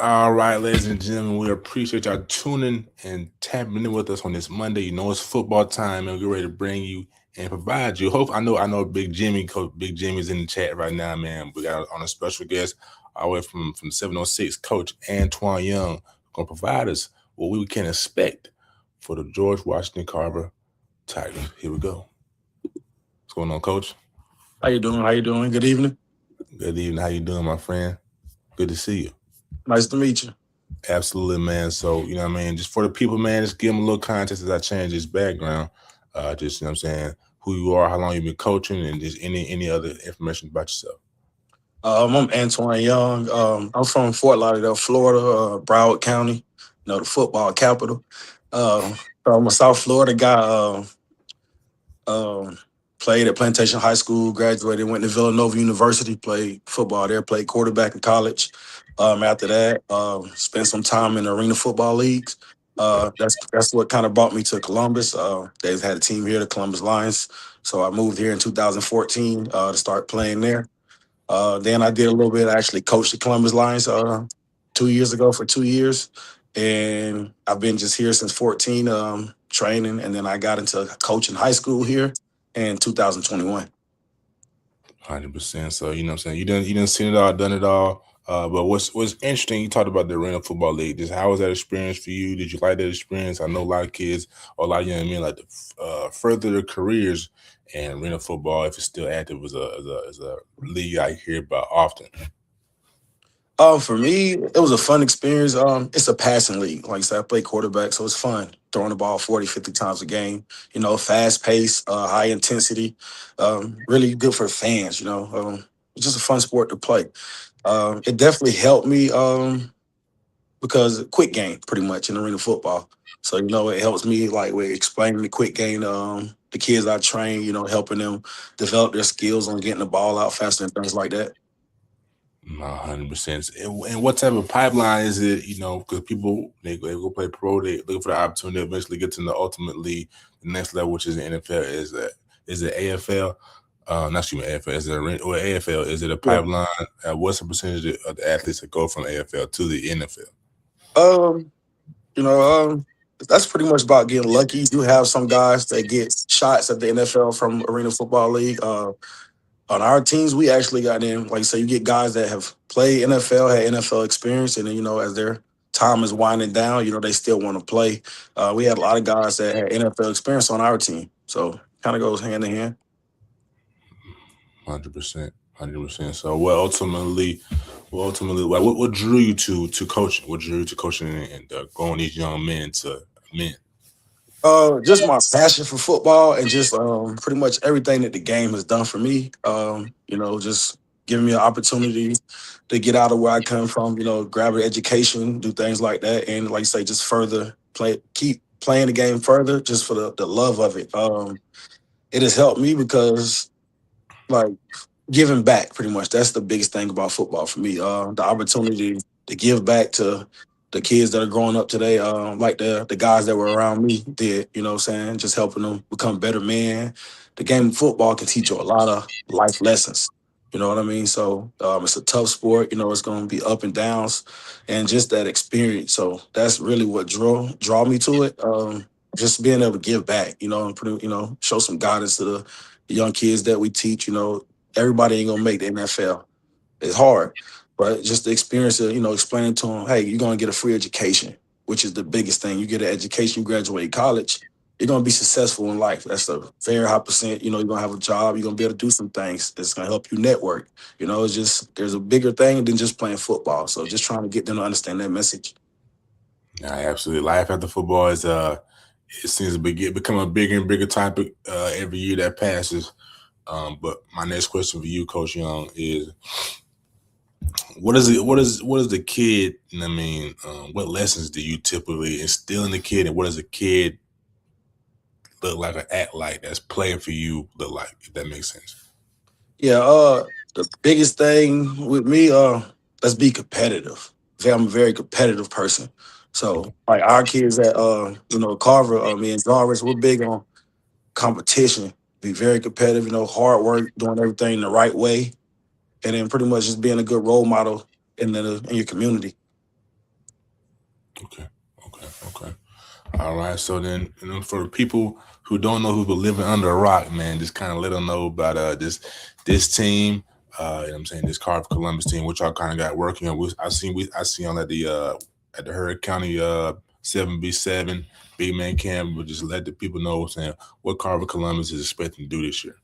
All right, ladies and gentlemen, we appreciate y'all tuning and tapping in with us on this Monday. You know it's football time, and we're ready to bring you and provide you. Hope I know Big Jimmy, Coach Big Jimmy's in the chat right now, man. We got on a special guest all the way from 706, Coach Antwon Young, gonna provide us what we can expect for the George Washington Carver Tigers. Here we go. What's going on, Coach? How you doing? How you doing? Good evening. Good evening. How you doing, my friend? Good to see you. Nice to meet you. Absolutely, man. So, you know what I mean? Just for the people, man, just give them a little context as I change his background. Just, you know what I'm saying, who you are, how long you've been coaching, and just any other information about yourself. I'm Antwon Young. I'm from Fort Lauderdale, Florida, Broward County, the football capital. So I'm a South Florida guy. Um, Played at Plantation High School, graduated, went to Villanova University, played football there, played quarterback in college. After that, spent some time in the arena football leagues. That's what kind of brought me to Columbus. They've had a team here, the Columbus Lions. So I moved here in 2014 to start playing there. Then I did a little bit. I actually coached the Columbus Lions 2 years ago for 2 years, and I've been just here since 14, training. And then I got into coaching high school here in 2021. 100%. So, you know what I'm saying? You didn't seen it all, done it all. But what's interesting, you talked about the Arena Football League. Just how was that experience for you? Did you like that experience? I know a lot of kids or a lot of young men like to further their careers, and Arena Football, if it's still active, is a league I hear about often. For me, it was a fun experience. It's a passing league. Like I said, I play quarterback, so it's fun throwing the ball 40, 50 times a game. Fast pace, high intensity. Really good for fans, it's just a fun sport to play. It definitely helped me because quick game, pretty much, in arena football. So, it helps me like with explaining the quick game. The kids I train, helping them develop their skills on getting the ball out faster and things like that. 100%. And what type of pipeline is it? You know, because people they go play pro, they looking for the opportunity to eventually get to the ultimate league, the next level, which is the NFL. Is it AFL? Not excuse me, AFL. Is it or AFL? Is it a Yeah. pipeline? What's the percentage of the athletes that go from AFL to the NFL? Um, You know, that's pretty much about getting lucky. You do have some guys that get shots at the NFL from Arena Football League. On our teams, we actually got in, like I say, you get guys that have played NFL, had NFL experience, and then, as their time is winding down, they still want to play. We had a lot of guys that had NFL experience on our team. So kind of goes hand in hand. 100%. 100%. So, what ultimately, what drew you to coaching? What drew you to coaching and growing these young men to men? Just my passion for football and just pretty much everything that the game has done for me. Just giving me an opportunity to get out of where I come from. Grab an education, do things like that, and like I say, just further keep playing the game further, just for the love of it. It has helped me because like giving back pretty much. That's the biggest thing about football for me. The opportunity to give back to the kids that are growing up today, like the guys that were around me did, what I'm saying? Just helping them become better men. The game of football can teach you a lot of life lessons. You know what I mean? So it's a tough sport. It's going to be up and downs, and just that experience. So that's really what draw me to it. Just being able to give back. And show some guidance to the young kids that we teach. Everybody ain't gonna make the NFL. It's hard, but just the experience of explaining to them, hey, you're gonna get a free education, which is the biggest thing. You get an education, you graduate college, you're gonna be successful in life. That's a very high percent. You're gonna have a job. You're gonna be able to do some things that's gonna help you network. It's just there's a bigger thing than just playing football. So just trying to get them to understand that message. Yeah, absolutely. Life after football is it seems to become a bigger and bigger topic every year that passes. But my next question for you, Coach Young, is what is it? What is the kid? I mean, what lessons do you typically instill in the kid, and what does a kid look like or act like that's playing for you look like? If that makes sense. Yeah, the biggest thing with me, let's be competitive. I'm a very competitive person. So like our kids at Carver, me and Jarvis, we're big on competition. Be very competitive, hard work, doing everything the right way, and then pretty much just being a good role model in your community. Okay, okay. All right. So then, for the people who don't know, who've been living under a rock, man, just kind of let them know about this team. You know what I'm saying, this Carver-Columbus team, which y'all kind of got working on. I seen on at the Hurricane County 7B7 big man camp. But just let the people know what I'm saying what Carver-Columbus is expecting to do this year.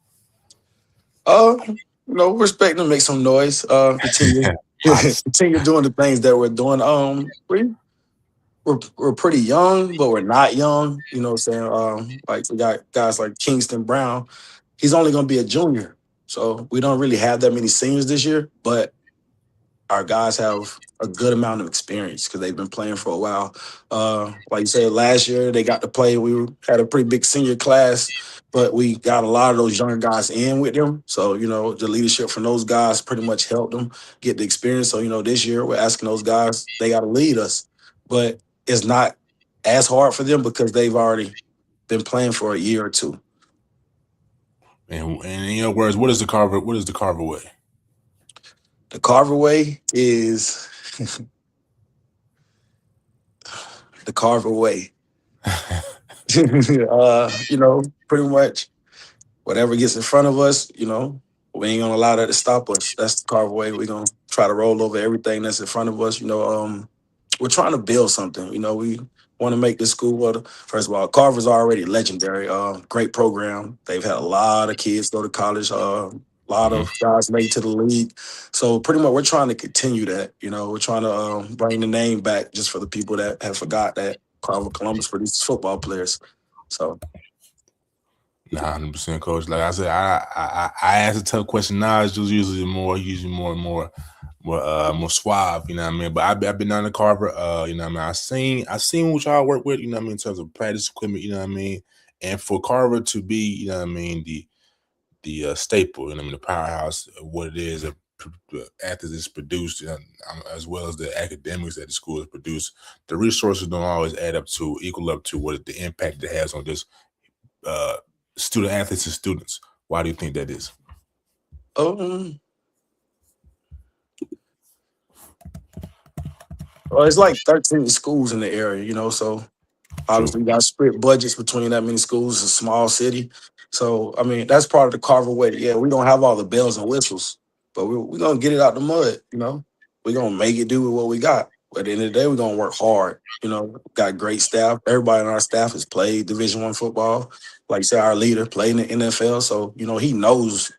We're expecting to make some noise. Continue Nice. continue doing the things that we're doing. We're pretty young, but we're not young. You know what I'm saying? Like we got guys like Kingston Brown. He's only gonna be a junior. So we don't really have that many seniors this year, but our guys have a good amount of experience because they've been playing for a while. Like you said, last year they got to play. Had a pretty big senior class, but we got a lot of those younger guys in with them. So the leadership from those guys pretty much helped them get the experience. So this year we're asking those guys they got to lead us, but it's not as hard for them because they've already been playing for a year or two. And in your words, what is the Carver? What is the Carver way? The Carver way is the Carver way. Pretty much whatever gets in front of us, we ain't gonna allow that to stop us. That's the Carver way. We're gonna try to roll over everything that's in front of us. We're trying to build something. We want to make this school. Well, first of all, Carver's already legendary. Great program. They've had a lot of kids go to college. A lot Mhm. of guys made it to the league. So pretty much, we're trying to continue that. We're trying to bring the name back just for the people that have forgot that Carver-Columbus produced football players. So. Nah, 100%, coach. Like I said, I ask a tough question. Now it's just usually more suave. You know what I mean? But I've been down to Carver. You know what I mean? I seen what y'all work with. You know what I mean in terms of practice equipment. You know what I mean? And for Carver to be, you know what I mean, the staple. You know what I mean, the powerhouse of what it is. The athletes is produced, as well as the academics that the school has produced. The resources don't always equal up to what the impact it has on this uh, student athletes and students. Why do you think that is? Um, well, it's like 13 schools in the area, so True. obviously you got split budgets between that many schools. It's a small city. So, I mean, that's part of the Carver way. Yeah, we don't have all the bells and whistles, but we're going to get it out the mud. We're going to make it do with what we got. But at the end of the day, we're going to work hard. Got great staff. Everybody on our staff has played Division I football. Like you said, our leader played in the NFL. So, he knows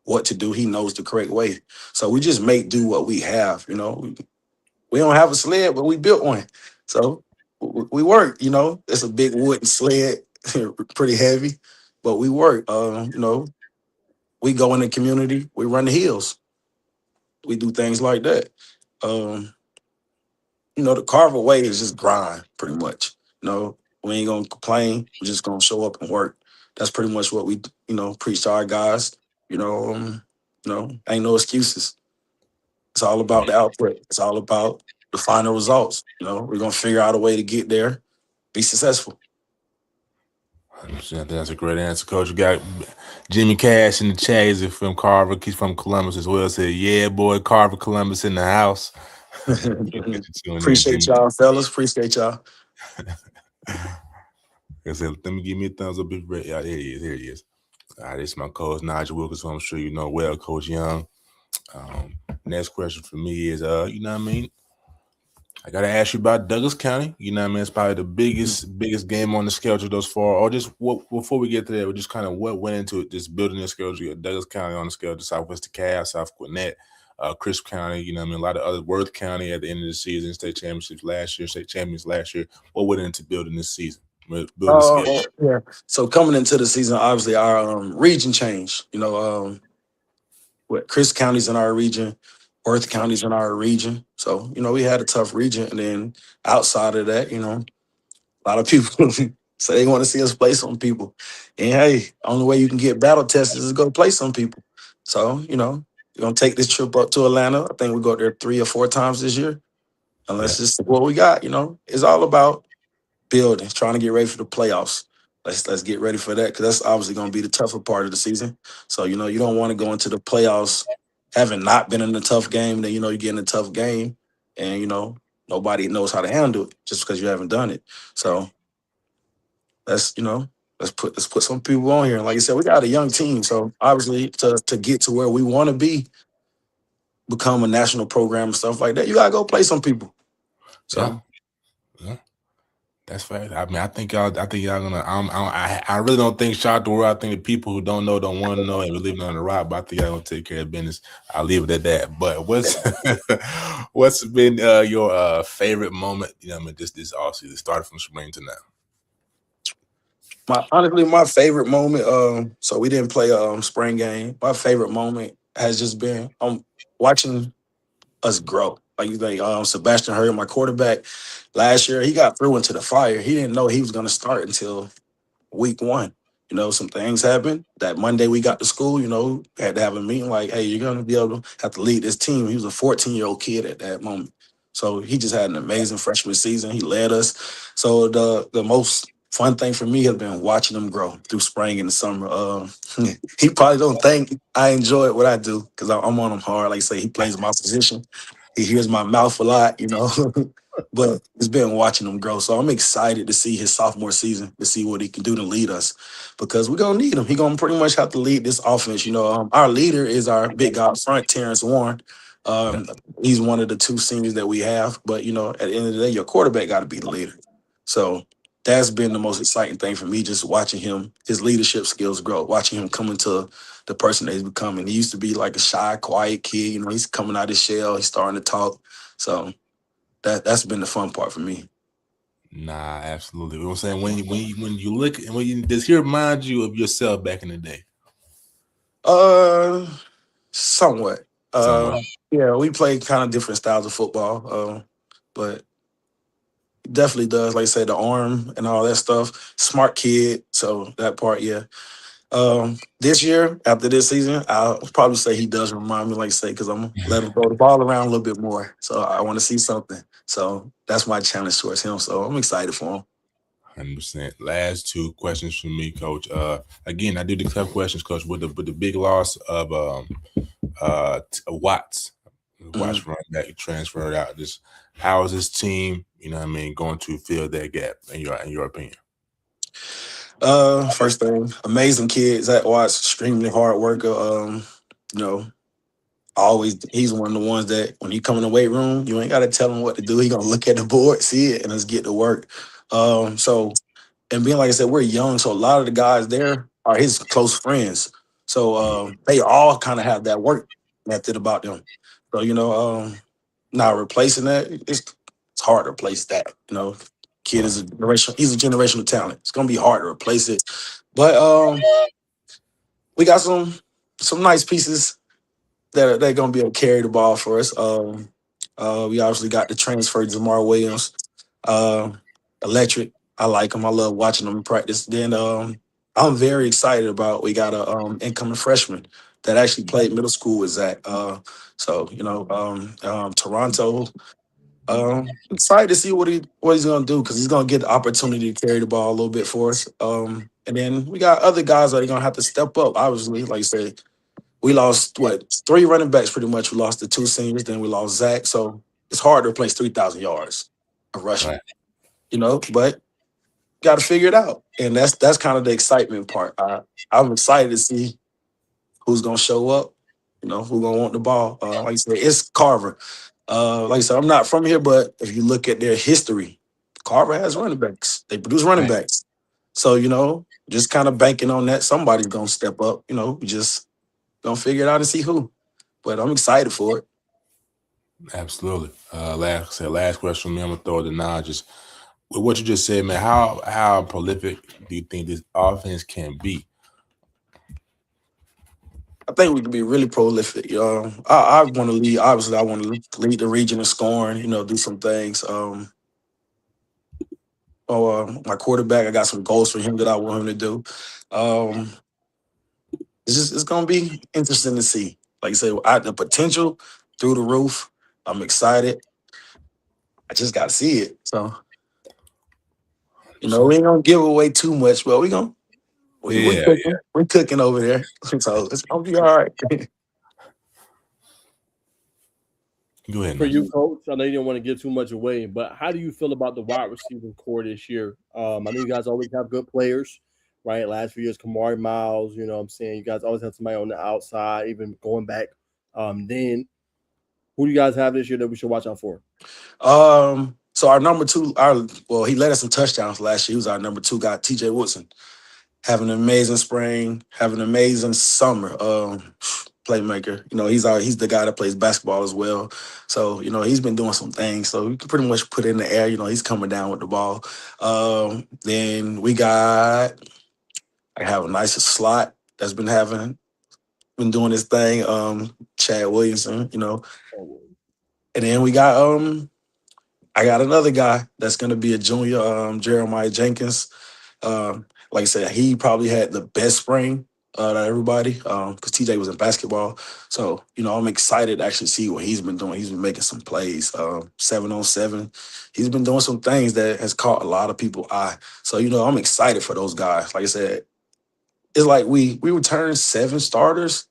what to do. He knows the correct way. So we just make do what we have. We don't have a sled, but we built one. So we work. It's a big wooden sled, pretty heavy, but we work. We go in the community. We run the hills. We do things like that. Um, the Carver way is just grind, pretty much. We ain't gonna complain. We're just gonna show up and work. That's pretty much what we, preach to our guys. Ain't no excuses. It's all about the output. It's all about the final results. We're gonna figure out a way to get there, be successful. I think that's a great answer, Coach. You got Jimmy Cash in the chat. He's from Carver. He's from Columbus as well. Said, "Yeah, boy, Carver, Columbus in the house." Appreciate you tuning in, Appreciate Jimmy. y'all, fellas. Appreciate y'all. I said, "Let me give me a thumbs up." Yeah, here he is. Here he is. All right, this is my coach, Nigel Wilkins, who I'm sure you know well, Coach Young. Um, Next question for me is, you know what I mean? I gotta ask you about Douglas County. You know what I mean? It's probably the biggest game on the schedule thus far. Or just what before we get to that, just kind of what went into it, just building the schedule. You got Douglas County on the schedule, Southwest DeKalb, South Gwinnett, Crisp County, you know what I mean? A lot of other Worth County at the end of the season, state championships last year, state champions last year. What went into building this season? Building the schedule. Yeah. So coming into the season, obviously our region changed. What Chris County's in our region, Worth County's in our region. So we had a tough region, and then outside of that, a lot of people say they want to see us play some people. And hey, only way you can get battle tested is to go play some people. So, we're gonna take this trip up to Atlanta. I think we go there 3 or 4 times this year. And Yeah. let's just see what we got. It's all about building, trying to get ready for the playoffs. Let's get ready for that because that's obviously gonna be the tougher part of the season. So, you don't want to go into the playoffs having not been in a tough game, then you get in a tough game and nobody knows how to handle it just because you haven't done it. So let's let's put some people on here. And like I said, we got a young team, so obviously to get to where we want to be, become a national program and stuff like that, you gotta go play some people. Yeah, So yeah. That's fact. I mean, I think y'all. I think y'all gonna. I really don't think shout out the world. I think the people who don't know don't want to know, and we're leaving on the rock. But I think y'all gonna take care of business. I'll leave it at that. But what's been your favorite moment? You know, I mean, this offseason, started from spring to now. my favorite moment. So we didn't play a spring game. My favorite moment has just been watching us grow. Sebastian Hurd, my quarterback, last year he got through into the fire. He didn't know he was going to start until week one. Some things happened. That Monday we got to school, had to have a meeting like, hey, you're going to be able to have to lead this team. He was a 14-year-old kid at that moment. So he just had an amazing freshman season. He led us. So the most fun thing for me has been watching him grow through spring and the summer. He probably don't think I enjoy what I do because I'm on him hard. Like I say, he plays my position. He hears my mouth a lot. But it's been watching him grow. So I'm excited to see his sophomore season, to see what he can do to lead us because we're going to need him. He's going to pretty much have to lead this offense. Our leader is our big guy up front, Terrence Warren. Yeah. He's one of the two seniors that we have. But, at the end of the day, your quarterback got to be the leader. So that's been the most exciting thing for me, just watching him, his leadership skills grow, watching him come into the person that he's becoming. He used to be like a shy, quiet kid. He's coming out of his shell. He's starting to talk. So that's been the fun part for me. Nah, absolutely. You know what I'm saying, when you look and does he remind you of yourself back in the day? Uh, Somewhat. Somewhat. Yeah, we play kind of different styles of football. But it definitely does. Like I said, the arm and all that stuff. Smart kid. So that part, yeah. This year, after this season, I'll probably say he does remind me, like I say, because I'm gonna let him throw the ball around a little bit more. So I want to see something. So that's my challenge towards him. So I'm excited for him. 100%. Last two questions from me, Coach. Again, I do the tough questions, Coach. With the big loss of Watts, Mhm. Watts running back transferred out. Just how is this team? You know what I mean, going to fill that gap in your opinion? First thing, amazing kid. Zach Watts, extremely hard worker. You know, always he's one of the ones that when you come in the weight room, you ain't gotta tell him what to do. He gonna look at the board, see it, and let's get to work. So and being like I said, we're young, so a lot of the guys there are his close friends. So they all kind of have that work method about them. So now replacing that, it's hard to replace that. Kid is he's a generational talent. It's gonna be hard to replace it. But we got some nice pieces that they're gonna be able to carry the ball for us. We obviously got the transfer Jamar Williams, uh, electric. I like him. I love watching him practice. Then I'm very excited about we got a incoming freshman that actually played middle school with Zach. Toronto. Excited to see what he's gonna do because he's gonna get the opportunity to carry the ball a little bit for us. And then we got other guys that are gonna have to step up. Obviously, like I said, we lost three running backs pretty much. We lost the two seniors, then we lost Zach. So it's hard to replace 3,000 yards of rushing, Right. but got to figure it out. And that's kind of the excitement part. I'm excited to see who's gonna show up. Who's gonna want the ball. Like I said, it's Carver. Like I said, I'm not from here, but if you look at their history, Carver has running backs. They produce running Right. backs. So just kind of banking on that. Somebody's gonna step up. We just gonna figure it out and see who. But I'm excited for it. Absolutely. Last question from me. I'm gonna throw it to now. Just with what you just said, man. How prolific do you think this offense can be? I think we can be really prolific. I want to lead. Obviously, I want to lead the region in scoring. Do some things. My quarterback, I got some goals for him that I want him to do. Um, it's gonna be interesting to see. Like I said, the potential through the roof. I'm excited. I just got to see it. So we 100%. ain't gonna give away too much, but we Yeah. cooking. We're cooking over there, so it's gonna be all right. Go ahead, For Ness. you, coach, I know you didn't want to give too much away, but how do you feel about the wide receiving core this year? I know you guys always have good players, right? Last few years, Kamari Miles, you know what I'm saying? You guys always have somebody on the outside, even going back. Then who do you guys have this year that we should watch out for? So our number two, he led us in touchdowns last year. He was our number two guy, TJ Woodson. Having an amazing spring, having an amazing summer. Playmaker. He's the guy that plays basketball as well. So, he's been doing some things. So we can pretty much put it in the air. He's coming down with the ball. Then I have a nice slot that's been doing his thing. Chad Williamson, And then I got another guy that's gonna be a junior, Jeremiah Jenkins. Like I said, he probably had the best spring out of everybody because TJ was in basketball. So, I'm excited to actually see what he's been doing. He's been making some plays, 7-on-7. He's been doing some things that has caught a lot of people's eye. So, I'm excited for those guys. Like I said, it's like we returned 7 starters,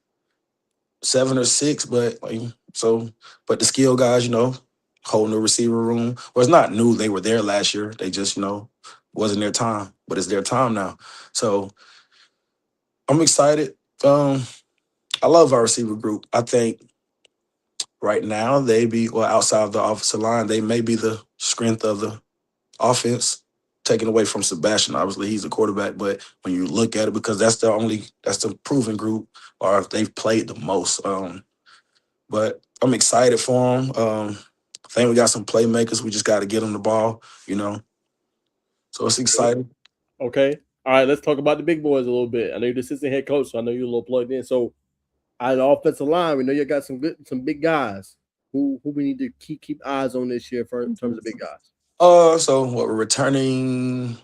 7 or 6, but the skill guys, holding the receiver room. Well, it's not new. They were there last year. They just, wasn't their time, but it's their time now. So I'm excited. I love our receiver group. I think right now outside of the offensive line, they may be the strength of the offense, taken away from Sebastian. Obviously, he's a quarterback, but when you look at it, because that's the proven group, or they've played the most. But I'm excited for them. I think we got some playmakers. We just got to get them the ball. So it's exciting. Okay. All right, let's talk about the big boys a little bit. I know you're the assistant head coach, so I know you're a little plugged in. So out of the offensive line, we know you got some big guys who we need to keep eyes on this year for in terms of big guys. So what we're returning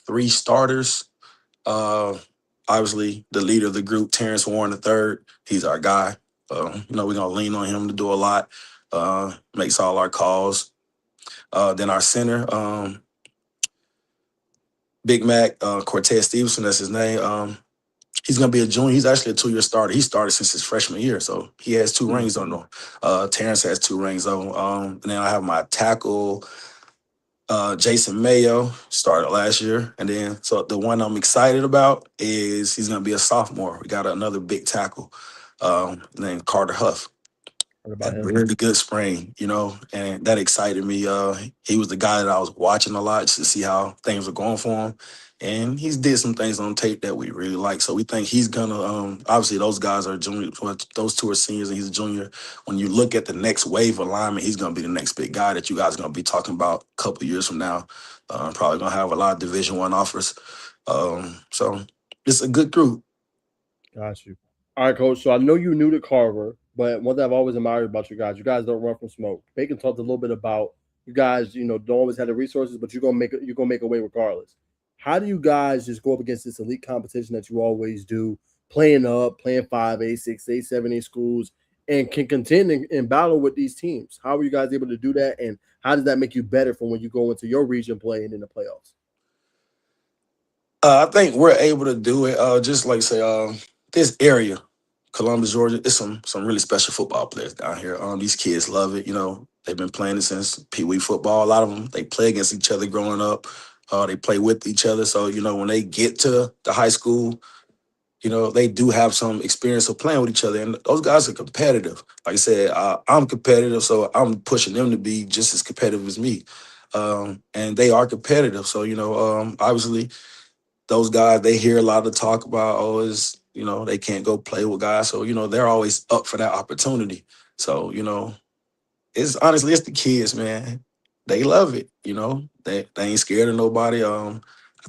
3 starters. Uh, Obviously the leader of the group, Terrence Warren III. He's our guy. We're gonna lean on him to do a lot. Makes all our calls. Then our center, Big Mac, Cortez Stevenson. That's his name. He's gonna be a junior. He's actually a 2-year starter. He started since his freshman year, so he has 2 rings on him. Terrence has 2 rings on him. And then I have my tackle, Jason Mayo, started last year. And then so the one I'm excited about is he's gonna be a sophomore. We got another big tackle, named Carter Huff. What about Had a him? really good spring, and that excited me. He was the guy that I was watching a lot just to see how things were going for him. And he's did some things on tape that we really like. So we think he's gonna obviously those guys are junior, well, those two are seniors and he's a junior. When you look at the next wave of linemen, he's gonna be the next big guy that you guys are gonna be talking about a couple of years from now. Probably gonna have a lot of Division I offers. So it's a good group. Got you. All right, coach. So I know you're new to Carver, but one thing I've always admired about you guys don't run from smoke. Bacon talked a little bit about you guys, don't always have the resources, but you're gonna make a way regardless. How do you guys just go up against this elite competition that you always do, playing 5A, 6A, 7A schools, and can contend and battle with these teams? How are you guys able to do that, and how does that make you better from when you go into your region play and in the playoffs? I think we're able to do it. Just like say, this area, Columbus, Georgia, it's some really special football players down here. These kids love it. They've been playing it since Pee Wee football. A lot of them they play against each other growing up. They play with each other. So when they get to the high school, they do have some experience of playing with each other, and those guys are competitive. Like I said, I'm competitive, so I'm pushing them to be just as competitive as me. And they are competitive. So obviously those guys, they hear a lot of talk about, they can't go play with guys. So, they're always up for that opportunity. So, it's the kids, man. They love it, They ain't scared of nobody. I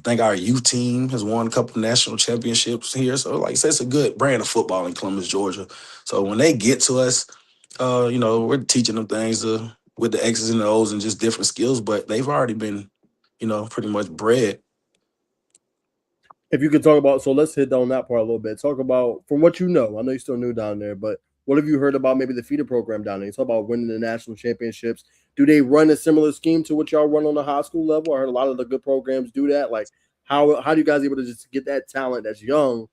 think our youth team has won a couple national championships here. So, like I said, it's a good brand of football in Columbus, Georgia. So when they get to us, we're teaching them things with the X's and the O's and just different skills, but they've already been, pretty much bred. If you could talk about, so let's hit on that part a little bit. Talk about from what you know. I know you're still new down there, but what have you heard about maybe the feeder program down there? You talk about winning the national championships. Do they run a similar scheme to what y'all run on the high school level? I heard a lot of the good programs do that. Like how do you guys able to just get that talent that's young,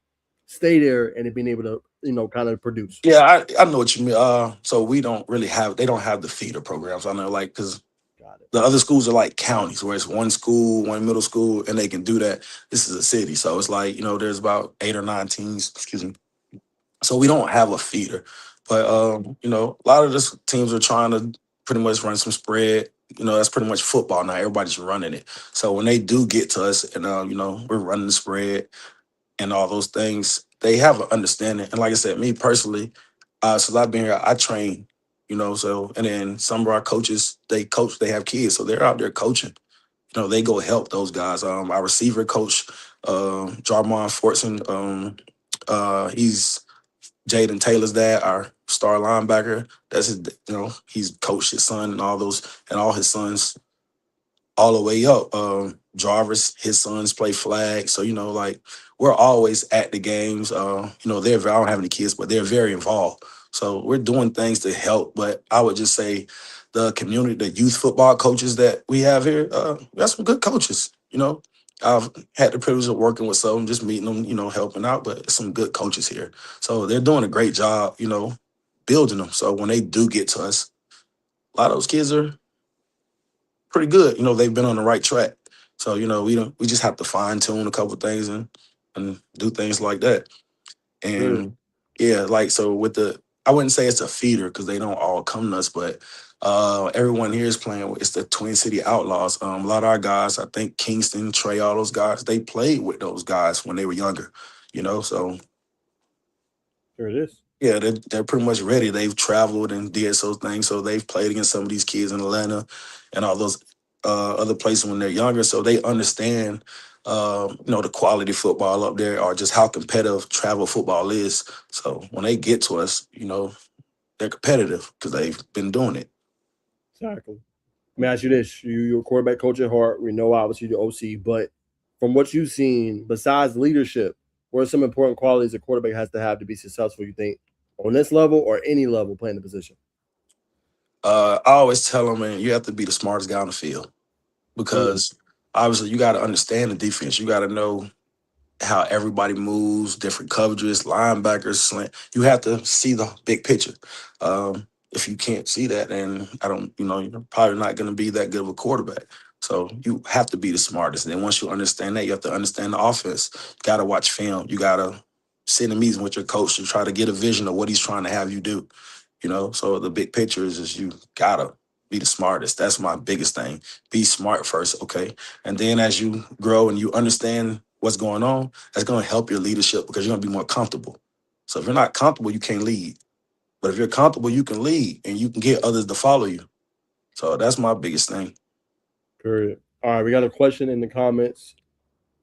stay there, and then being able to kind of produce. Yeah, I know what you mean. So we don't really have they don't have the feeder programs. I know, like, because Got it. the other schools are like counties, where it's one school, one middle school, and they can do that. This is a city, so it's like there's about 8 or 9 teams. Excuse me. So we don't have a feeder, but a lot of the teams are trying to pretty much run some spread. That's pretty much football now. Everybody's running it. So when they do get to us, and we're running the spread and all those things, they have an understanding. And like I said, me personally, since I've been here, I train. So and then some of our coaches, they coach. They have kids, so they're out there coaching. They go help those guys. Our receiver coach, Jarmon Fortson, he's Jaden Taylor's dad, our star linebacker. That's his, he's coached his son and all those, and all his sons all the way up. Jarvis, his sons play flag. So, like, we're always at the games. I don't have any kids, but they're very involved. So we're doing things to help. But I would just say the community, the youth football coaches that we have here, we got some good coaches. I've had the privilege of working with some, just meeting them, helping out, but some good coaches here. So they're doing a great job, building them. So when they do get to us, a lot of those kids are pretty good. They've been on the right track. So, we just have to fine tune a couple things and do things like that. Good. And yeah, like, so I wouldn't say it's a feeder because they don't all come to us, but everyone here is playing it's the Twin City Outlaws. A lot of our guys, I think Kingston, Trey, all those guys, they played with those guys when they were younger, so There it is. yeah, they're pretty much ready. They've traveled and did those things, so they've played against some of these kids in Atlanta and all those other places when they're younger. So they understand, the quality football up there, or just how competitive travel football is. So when they get to us, they're competitive because they've been doing it. Exactly. Let me ask you this: you're a quarterback coach at heart. We know obviously you're OC, but from what you've seen, besides leadership, what are some important qualities a quarterback has to have to be successful? You think on this level or any level playing the position? I always tell them, man, you have to be the smartest guy on the field because obviously you got to understand the defense. You got to know how everybody moves, different coverages, linebackers, slant. You have to see the big picture. If you can't see that, then you're probably not going to be that good of a quarterback. So you have to be the smartest. And then once you understand that, you have to understand the offense. You got to watch film. You got to sit in a meeting with your coach to try to get a vision of what he's trying to have you do. So the big picture is just you got to be the smartest. That's my biggest thing. Be smart first, okay? And then as you grow and you understand what's going on, that's going to help your leadership because you're going to be more comfortable. So if you're not comfortable, you can't lead. But if you're comfortable, you can lead and you can get others to follow you. So that's my biggest thing. Period. All right, we got a question in the comments.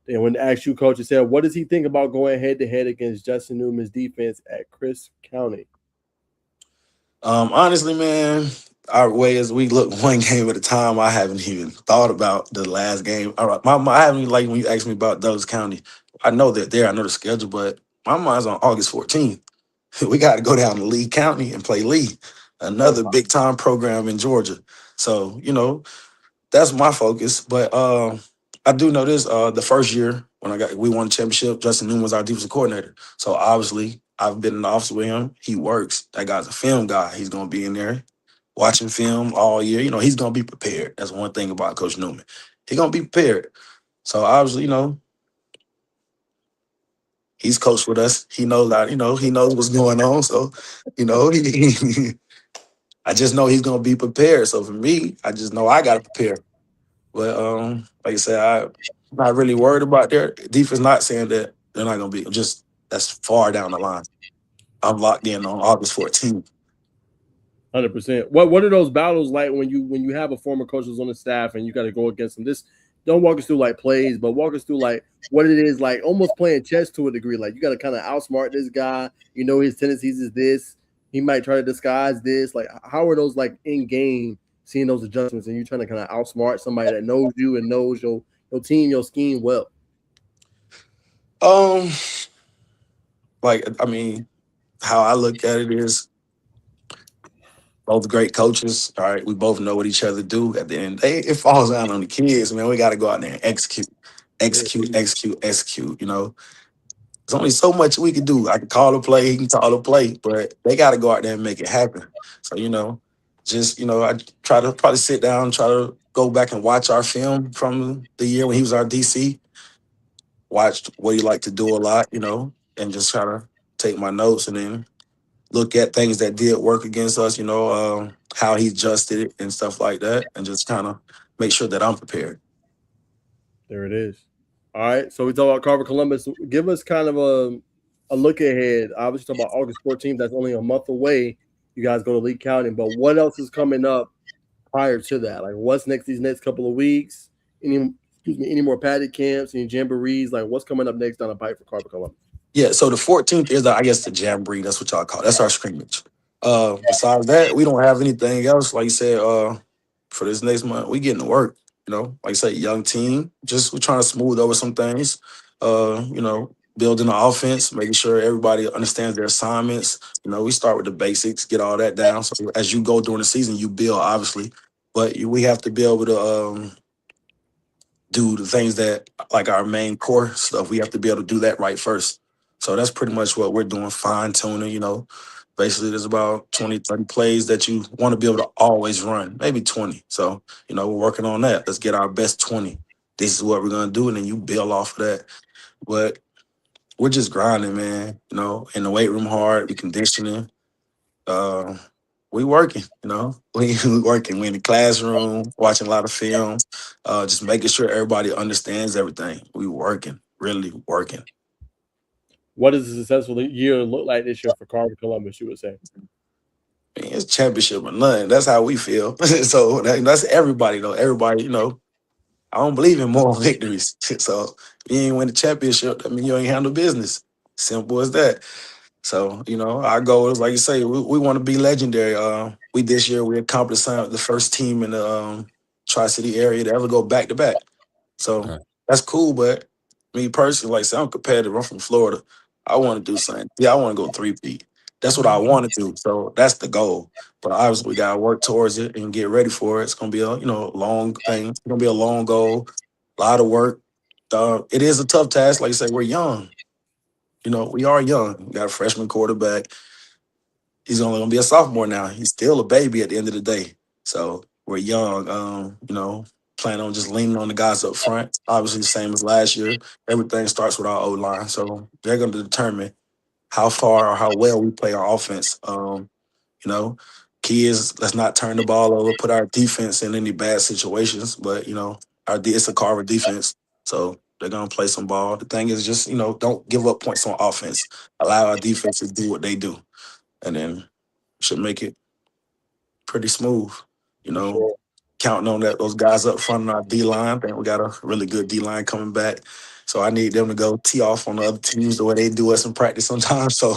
And when asked you, coach, it said, what does he think about going head to head against Justin Newman's defense at Chris County? Honestly, man, our way is we look one game at a time. I haven't even thought about the last game. All right, I haven't even, like when you asked me about Douglas County. I know that there, I know the schedule, but my mind's on August 14th. We got to go down to Lee County and play Lee, Oh, another big time program in Georgia. So that's my focus. But I do know this. The first year when we won the championship, Justin Newman was our defensive coordinator. So obviously, I've been in the office with him. He works. That guy's a film guy. He's gonna be in there watching film all year. He's gonna be prepared. That's one thing about Coach Newman. He's gonna be prepared. So obviously, he's coached with us. He knows that. He knows what's going on. So, I just know he's gonna be prepared. So for me, I just know I gotta prepare. But like I said, I'm not really worried about their defense. Not saying that they're not gonna be. Just that's far down the line. I'm locked in on August 14th. 100%. What are those battles like when you have a former coach who's on the staff and you got to go against them? This don't walk us through like plays, but walk us through like what it is like, almost playing chess to a degree. Like you got to kind of outsmart this guy. His tendencies is this. He might try to disguise this. Like how are those like in game seeing those adjustments and you trying to kind of outsmart somebody that knows you and knows your team, your scheme well? Um, how I look at it is both great coaches. All right, we both know what each other do. At the end of the day, it falls down on the kids, man. We got to go out there and execute, execute, execute, execute. There's only so much we can do. I can call a play, he can call a play, but they got to go out there and make it happen. So, just, I try to probably sit down, try to go back and watch our film from the year when he was our DC, watched what he liked to do a lot, and just try to take my notes and then look at things that did work against us, how he adjusted it and stuff like that, and just kind of make sure that I'm prepared. There it is. All right. So we talk about Carver-Columbus. Give us kind of a look ahead. Obviously, talk about August 14th. That's only a month away. You guys go to Lee County. But what else is coming up prior to that? Like, what's next these next couple of weeks? Any more padded camps, any jamborees? Like, what's coming up next down the pipe for Carver-Columbus? Yeah, so the 14th is, I guess, the jamboree. That's what y'all call it. That's our scrimmage. Besides that, we don't have anything else. Like you said, for this next month, we getting to work. Like I said, young team. Just we're trying to smooth over some things. Building the offense, making sure everybody understands their assignments. We start with the basics, get all that down. So as you go during the season, you build obviously, but we have to be able to do the things that like our main core stuff. We have to be able to do that right first. So that's pretty much what we're doing, fine tuning, Basically, there's about 20, 30 plays that you want to be able to always run, maybe 20. So, we're working on that. Let's get our best 20. This is what we're going to do, and then you build off of that. But we're just grinding, man, in the weight room hard, we conditioning. We working, we working. We in the classroom, watching a lot of film, just making sure everybody understands everything. We working, really working. What does a successful year look like this year for Carver-Columbus, you would say? Man, it's championship or nothing. That's how we feel. So that's everybody, though. Everybody, I don't believe in moral victories. So if you ain't win the championship, I mean, you ain't handle business. Simple as that. So, our goal is, like you say, we want to be legendary. This year we accomplished the first team in the Tri-City area to ever go back to back. So that's cool. But me personally, like I said, I'm competitive. I'm from Florida. I want to do something. Yeah, I want to go 3-peat. That's what I want to do. So that's the goal. But obviously we gotta work towards it and get ready for it. It's gonna be a long thing. It's gonna be a long goal, a lot of work. It is a tough task. Like I said, we're young. We are young. We got a freshman quarterback. He's only gonna be a sophomore now. He's still a baby at the end of the day. So we're young. Plan on just leaning on the guys up front. Obviously, the same as last year. Everything starts with our O-line. So they're gonna determine how far or how well we play our offense. You know, Key is let's not turn the ball over, put our defense in any bad situations. But it's a Carver defense, so they're gonna play some ball. The thing is just don't give up points on offense. Allow our defense to do what they do, and then should make it pretty smooth. Sure. Counting on those guys up front on our D line. I think we got a really good D line coming back. So I need them to go tee off on the other teams the way they do us in practice sometimes. So,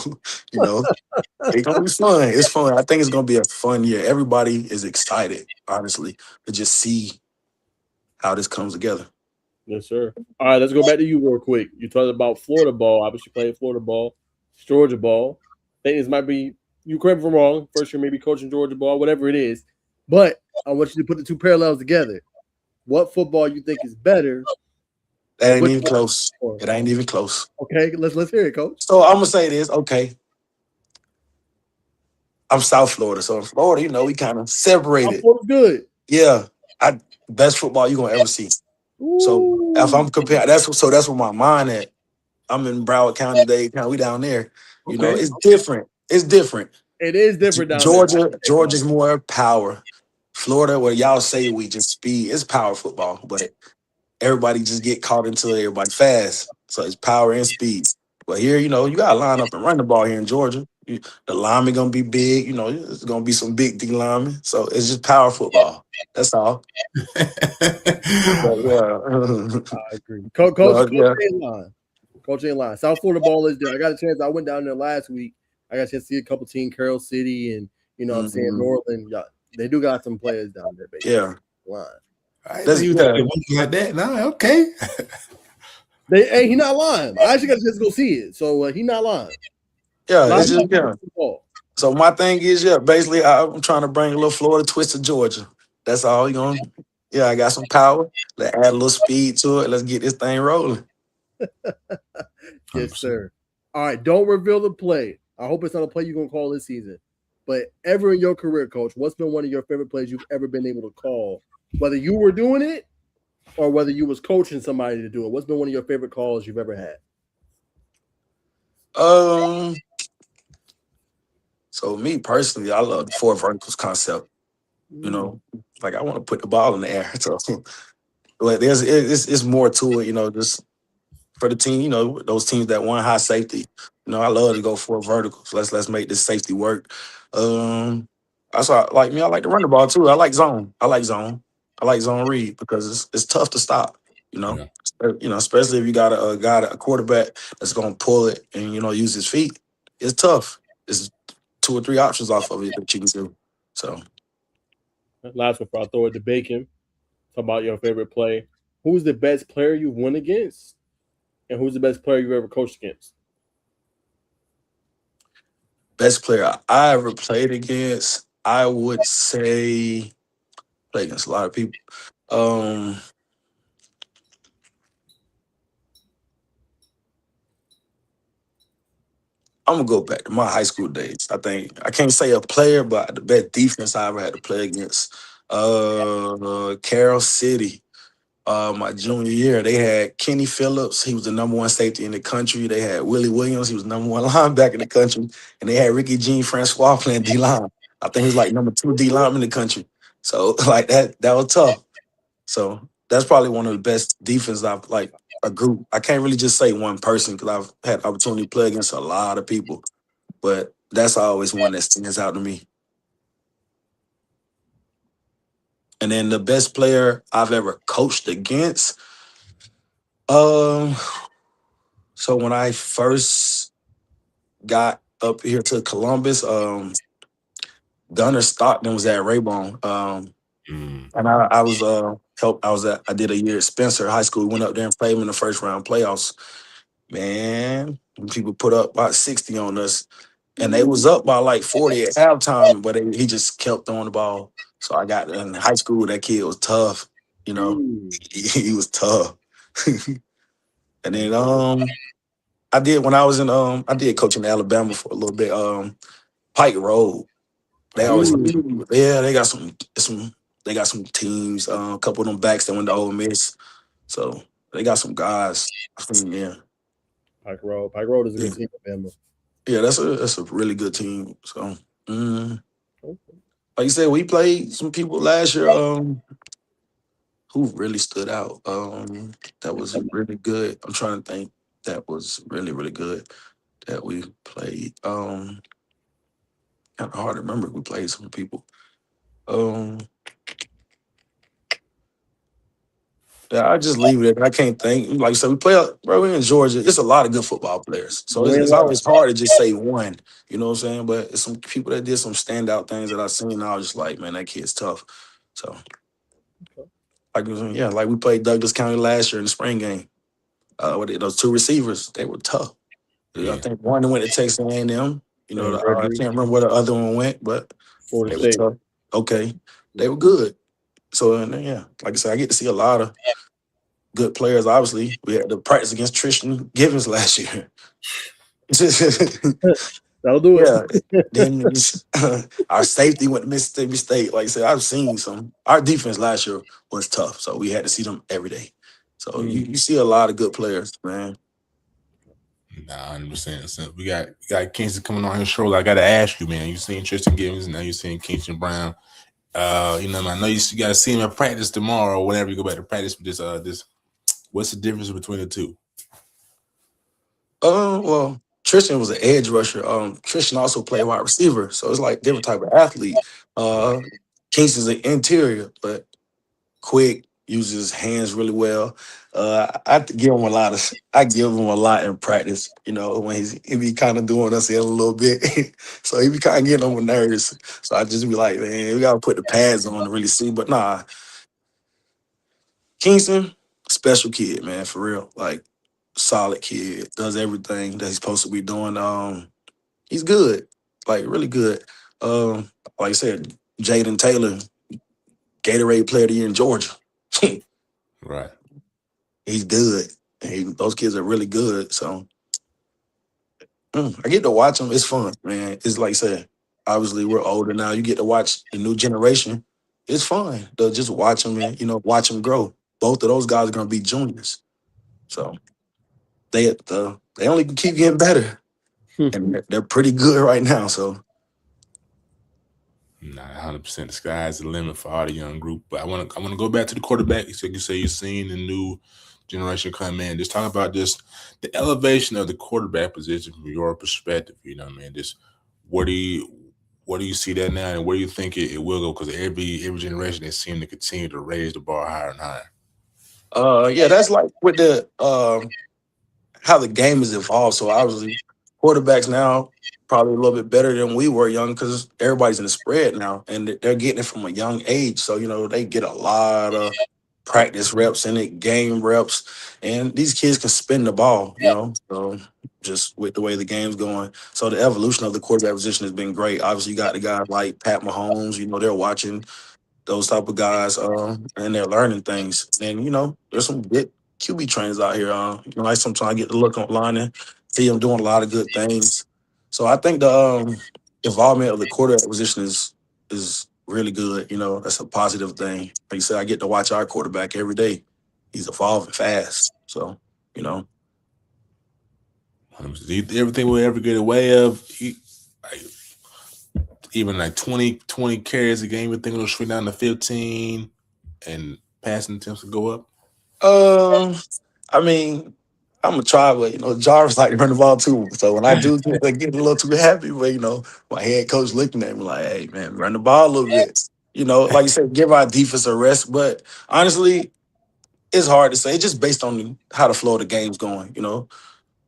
it's gonna be fun. It's fun. I think it's gonna be a fun year. Everybody is excited, honestly, to just see how this comes together. Yes, sir. All right, let's go back to you real quick. You talked about Florida ball. Obviously, playing Florida ball, Georgia ball. I think this might be, you correct me if I'm wrong, first year maybe coaching Georgia ball, whatever it is. But I want you to put the two parallels together. What football you think is better? That ain't even close. It ain't even close. Okay, let's hear it, Coach. So I'm gonna say this. Okay, I'm South Florida, so in Florida, we kind of separated. Good. Yeah, best football you gonna ever see. Ooh. So if I'm comparing, that's where my mind at. I'm in Broward County, Dade County. We down there. It's different. It's different. It is different down there. Georgia's more power. Florida, where y'all say we just speed, it's power football, but everybody just get caught into everybody fast. So it's power and speed. But here, you gotta line up and run the ball here in Georgia. The linemen gonna be big. It's gonna be some big D linemen. So it's just power football. That's all. But, yeah. I agree. Coach ain't lying. South Florida ball is there. I got a chance. I went down there last week. I got a chance to see a couple teams, Carroll City and I'm saying Northland. Yeah, they do got some players down there, baby. Yeah. Line. That's like that. No, okay. He not lying. I actually got a chance to go see it, so he not lying. Yeah, it's just So my thing is, basically, I'm trying to bring a little Florida twist to Georgia. That's all you gonna. Yeah, I got some power. Let's add a little speed to it. Let's get this thing rolling. Yes, sir. All right, don't reveal the play. I hope it's not a play you're gonna call this season. But ever in your career, coach, what's been one of your favorite plays you've ever been able to call? Whether you were doing it or whether you was coaching somebody to do it. What's been one of your favorite calls you've ever had? Um, so me personally, I love the four verticals concept. You Mm. know, like I want to put the ball in the air. So, but it's more to it. You know, just for the team. You know, those teams that want high safety. You know, I love to go for verticals. Let's make this safety work. Um, that's why like me. I like to run the ball too. I like zone. I like zone. I like zone read because it's tough to stop. You know, Yeah. you know, especially if you got a guy, a quarterback that's gonna pull it and use his feet. It's tough. It's two or three options off of it that you can do. So Last one before I throw it to Bacon. Talk about your favorite play. Who's the best player you've won against? And who's the best player you've ever coached against? best player I ever played against, I would say play against a lot of people. Um, I'm gonna go back to my high school days. I think I can't say a player, but the best defense I ever had to play against. Carroll City. My junior year, they had Kenny Phillips. He was the number one safety in the country. They had Willie Williams. He was number one linebacker in the country, and they had Ricky Jean Francois playing D line. I think he was like number two D lineman in the country. So like that was tough. So that's probably one of the best defenses I've like a group. I can't really just say one person because I've had opportunity to play against a lot of people, but that's always one that stands out to me. And then the best player I've ever coached against. Um, so when I first got up here to Columbus, Gunner Stockton was at Raybone. Mm. And I was I did a year at Spencer High School. We went up there and played him in the first round playoffs. Man, people put up about 60 on us. And they was up by like 40 at halftime, but he just kept throwing the ball. So I got in high school, that kid was tough, you know. Mm. He was tough. And then I did when I was in I did coach in Alabama for a little bit. Pike Road. They always Mm. yeah, they got some teams, a couple of them backs that went to Ole Miss. So they got some guys. Yeah. Pike Road. Pike Road is a Yeah. good team at Bama. Yeah, that's a really good team. So mm, Okay. like you said, we played some people last year, who really stood out. That was really good. I'm trying to think that was really, really good that we played. Kind of hard to remember. We played some people. Um, yeah, I just leave it. I can't think. Like I said, we play. Bro, we in Georgia. It's a lot of good football players. So We ain't it's lying. always hard to just say one. You know what I'm saying? But it's some people that did some standout things that I seen. And I was just like, man, that kid's tough. So like yeah, like we played Douglas County last year in the spring game. Those two receivers, they were tough. I Yeah. think one went to Texas A&M. You know, And I Gregory, can't remember where the other one went, but Florida they were State. tough. Okay, they were good. So and then, yeah, like I said, I get to see a lot of good players. Obviously, we had to practice against Tristan Givens last year. That'll do Yeah. it. Then our safety went to Mississippi State. Like I said, I've seen some. Our defense last year was tough, so we had to see them every day. So Mm. you see a lot of good players, man. Nah, 100%. So we got Kingston coming on his show. I gotta ask you, man. You seen Tristan Givens, now you seen Kingston Brown. Man, I know you gotta see him at practice tomorrow or whenever you go back to practice with this. What's the difference between the two? Well, Tristan was an edge rusher. Tristan also played wide receiver, so it's like different type of athlete. Right. Uh, Kingston's an interior, but quick, uses his hands really well. I have to give him a lot of. I give him a lot in practice. You know, when he be kind of doing us in a little bit, so he be kind of getting on my nerves. So I just be like, man, we gotta put the pads on to really see. But nah, Kingston, special kid, man, for real. Like solid kid, does everything that he's supposed to be doing. He's good, like really good. Like I said, Jaden Taylor, Gatorade Player of the Year in Georgia. Right. He's good. Those kids are really good. So I get to watch them. It's fun, man. It's like I said, obviously we're older now. You get to watch the new generation. It's fun to just watch them and watch them grow. Both of those guys are gonna be juniors, so they only can keep getting better, and they're pretty good right now. So Nah, 100%. The sky's the limit for all the young group. But I want to go back to the quarterback. You say you're seeing the new generation come in. Just talk about just the elevation of the quarterback position from your perspective. You know, what I mean, just where do you where do you see that now, and where do you think it will go? Because every generation they seem to continue to raise the bar higher and higher. yeah, that's like with the how the game has evolved. So obviously, quarterbacks now probably a little bit better than we were young because everybody's in the spread now, and they're getting it from a young age. So they get a lot of practice reps in it, game reps, and these kids can spin the ball. So just with the way the game's going, so the evolution of the quarterback position has been great. Obviously, you got the guys like Pat Mahomes. They're watching those type of guys, and they're learning things. And there's some good QB trainers out here. Like sometimes I get to look online and see them doing a lot of good things. So I think the involvement of the quarterback position is really good. That's a positive thing. Like you said, I get to watch our quarterback every day. He's evolving fast. So you know, Do you think everything will ever get away of like, even like 20 carries a game? You think it'll shrink down to 15 and passing attempts will go up? um, I mean, I'm gonna try, but Jarvis like to run the ball too. So when I do get a little too happy, but my head coach looking at me like, "Hey man, run the ball a little bit." Like you said, give our defense a rest. But honestly, it's hard to say. It's just based on how the flow of the game's going.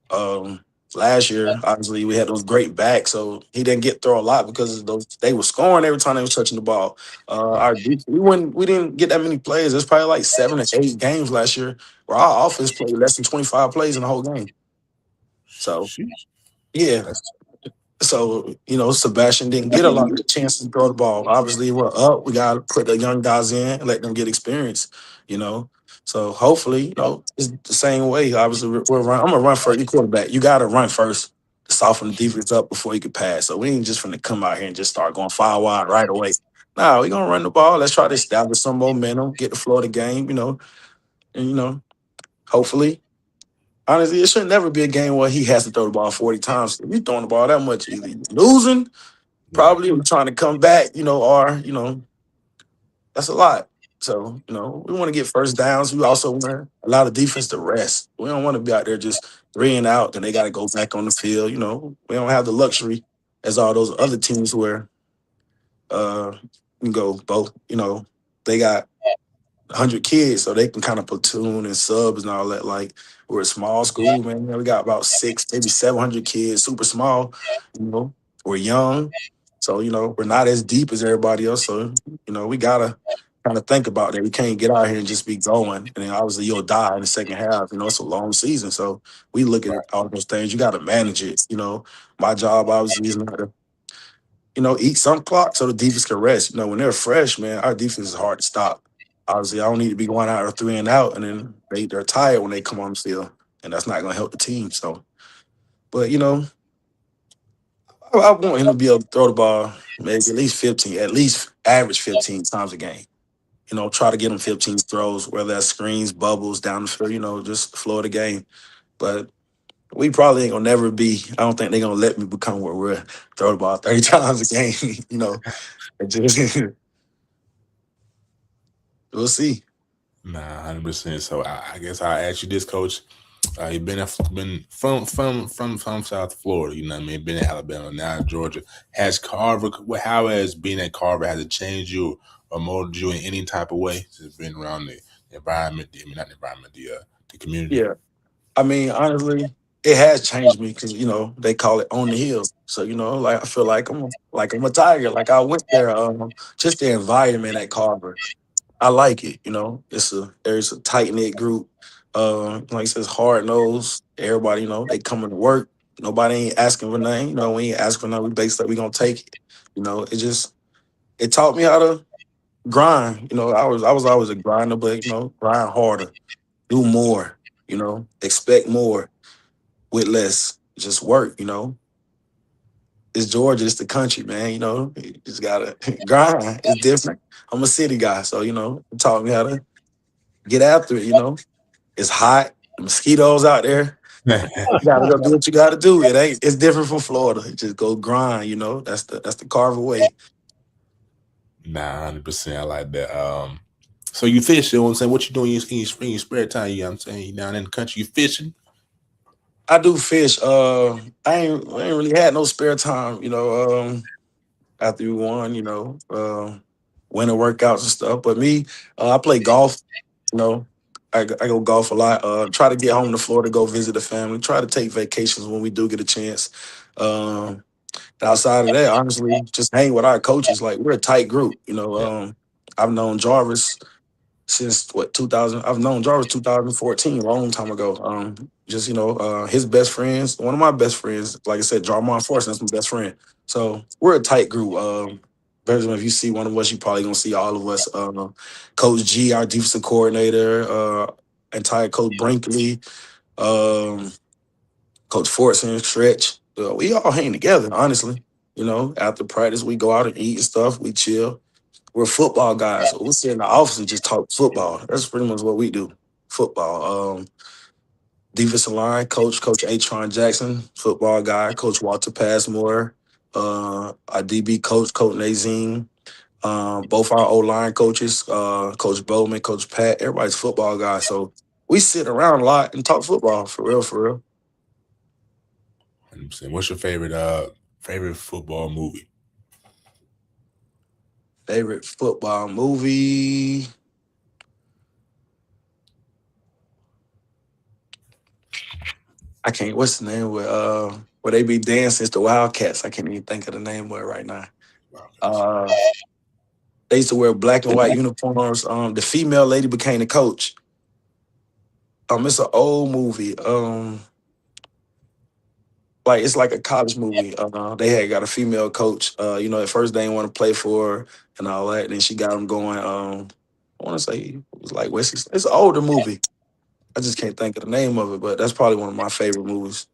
Um, last year, obviously, we had those great backs, so he didn't get through a lot because of those. They were scoring every time they was touching the ball. Our defense, we didn't get that many plays. There's probably like 7 or 8 games last year where our offense played less than 25 plays in the whole game. So Sheesh. yeah, That's so, Sebastian didn't get a lot of chances to throw the ball. Obviously, we're up. We got to put the young guys in and let them get experience, you know. So hopefully, it's the same way. Obviously, I'm going to run for your quarterback. You got to run first to soften the defense up before you can pass. So we ain't just going to come out here and just start going fire wide right away. No, we're going to run the ball. Let's try to establish some momentum, get the flow of the game, and, hopefully. Honestly, it should never be a game where he has to throw the ball 40 times. If you throwing the ball that much, either you're losing yeah. probably we're trying to come back, or that's a lot. So, we want to get first downs. We also want to allow the defense to rest. We don't want to be out there just 3 and out, then they got to go back on the field. We don't have the luxury as all those other teams where you can go both, they got 100 kids, so they can kind of platoon and subs and all that. Like we're a small school, man. We got about 6, maybe 700 kids, super small. You know, we're young, so we're not as deep as everybody else. So we gotta kind of think about that. We can't get out here and just be going, and then obviously you'll die in the second half. It's a long season, so we look at all those things. You got to manage it. My job obviously is not to eat some clock so the defense can rest. When they're fresh, man, our defense is hard to stop. Obviously, I don't need to be going out or 3 and out, and then they're tired when they come on the field, and that's not going to help the team. So, but I want him to be able to throw the ball maybe at least 15, at least average 15 times a game. Try to get him 15 throws, whether that's screens, bubbles down the field. Just the flow of the game. But we probably ain't gonna never be. I don't think they're gonna let me become where we're throw the ball 30 times a game. It just we'll see. Nah, 100%. So I guess I ask you this, Coach. He been from South Florida. You know what I mean? Been in Alabama, now in Georgia. Has Carver? How has being at Carver has it changed you or molded you in any type of way? Just being around the environment. I mean, not the environment, the community. Yeah. I mean, honestly, it has changed me because they call it on the hill. So like I feel like I'm a tiger. Like I went there. Just the environment at Carver, I like it. There's a tight knit group. Like I says, hard nosed. Everybody, they coming to work. Nobody ain't asking for nothing. We ain't asking for nothing. We basically we gonna take it. It taught me how to grind. I was always a grinder, but grind harder, do more. Expect more with less. just work. It's Georgia, it's the country, man. You just gotta grind. It's different. I'm a city guy, so it taught me how to get after it. It's hot, mosquitoes out there. You gotta go do what you gotta do. It's different from Florida. Just go grind. That's the Carver way. Nah, 100%. I like that. So you fish, you know what I'm saying? What you doing in your spare time? You know what I'm saying? You down in the country, you fishing? I do fish. I ain't really had no spare time. After we won, winter workouts and stuff. But me, I play golf. You know, I go golf a lot. Try to get home to Florida, go visit the family. Try to take vacations when we do get a chance. Um, Outside of that, honestly, just hang with our coaches. Like we're a tight group. Yeah. I've known Jarvis since 2000. I've known Jarvis 2014, a long time ago. Just his best friends, one of my best friends, like I said, Jarmon Force, that's my best friend. So we're a tight group. Benjamin, if you see one of us, you probably gonna see all of us. Coach G, our defensive coordinator, entire Coach Brinkley, um, Coach Fortson, Stretch. We all hang together, honestly. After practice, we go out and eat and stuff. We chill. We're football guys. So we sit in the office and just talk football. That's pretty much what we do. Football. Defensive line, Coach Atron Jackson, football guy, Coach Walter Passmore, our DB Coach Nazine, both our O-line coaches, Coach Bowman, Coach Pat, everybody's football guys. So we sit around a lot and talk football, for real, for real. 100%. What's your favorite football movie? Favorite football movie? I can't. What's the name where they be dancing? It's the Wildcats. I can't even think of the name of it right now. Uh, they used to wear black and white uniforms. The female lady became the coach. It's an old movie. Like it's like a college movie. They had got a female coach. At first they didn't want to play for her and all that. Then she got them going. I want to say it was like Wesley. It's an older movie. I just can't think of the name of it, but that's probably one of my favorite movies.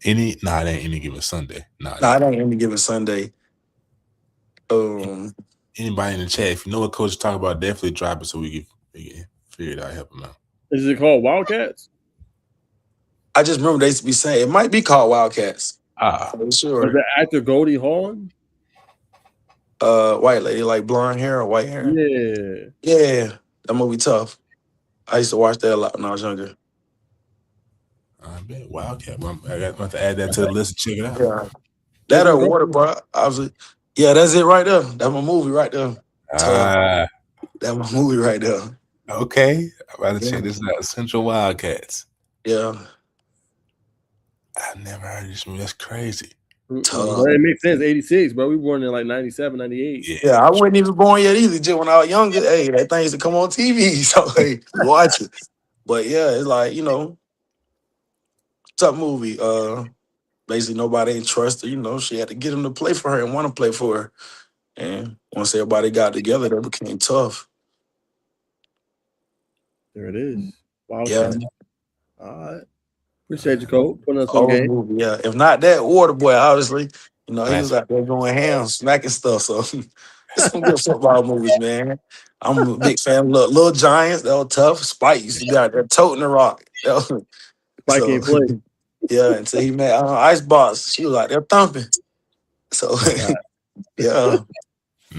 Nah, it ain't Any Given Sunday. Nah, Nah, it ain't Any Given Sunday. Anybody in the chat, if you know what coach is talking about, definitely drop it so we can figure it out, help him out. Is it called Wildcats? I just remember they used to be saying it might be called Wildcats. For sure. Was the actor Goldie Hawn? White lady, like blonde hair or white hair. Yeah. Yeah, that movie tough. I used to watch that a lot when I was younger. I bet Wildcat. I got to add that to the list and check it out. Yeah, that or Water, bro. Yeah, that's it right there. That's my movie right there. That's my movie right there. Okay, I'm about to check this out. Central Wildcats. Yeah, I never heard of this movie. That's crazy. Bro, it makes sense. 86, bro. We were born in like 97, 98. Yeah, I wasn't even born yet either. Just when I was younger, hey, that thing used to come on TV. So hey, watch it. But yeah, it's like, tough movie. Basically nobody ain't trust her. She had to get him to play for her and want to play for her. And once everybody got together, that became tough. There it is. Yeah. All right. Appreciate you, Cole. Putting us on game. Movie, yeah. If not that, Water Boy, obviously. He was out there going ham, smacking stuff. So it's some good football movies, man. I'm a big fan of Little Giants. That was tough. Spike used to be out there toting the rock. Spike ain't play. Yeah, until he met Icebox. She was out there thumping. So yeah.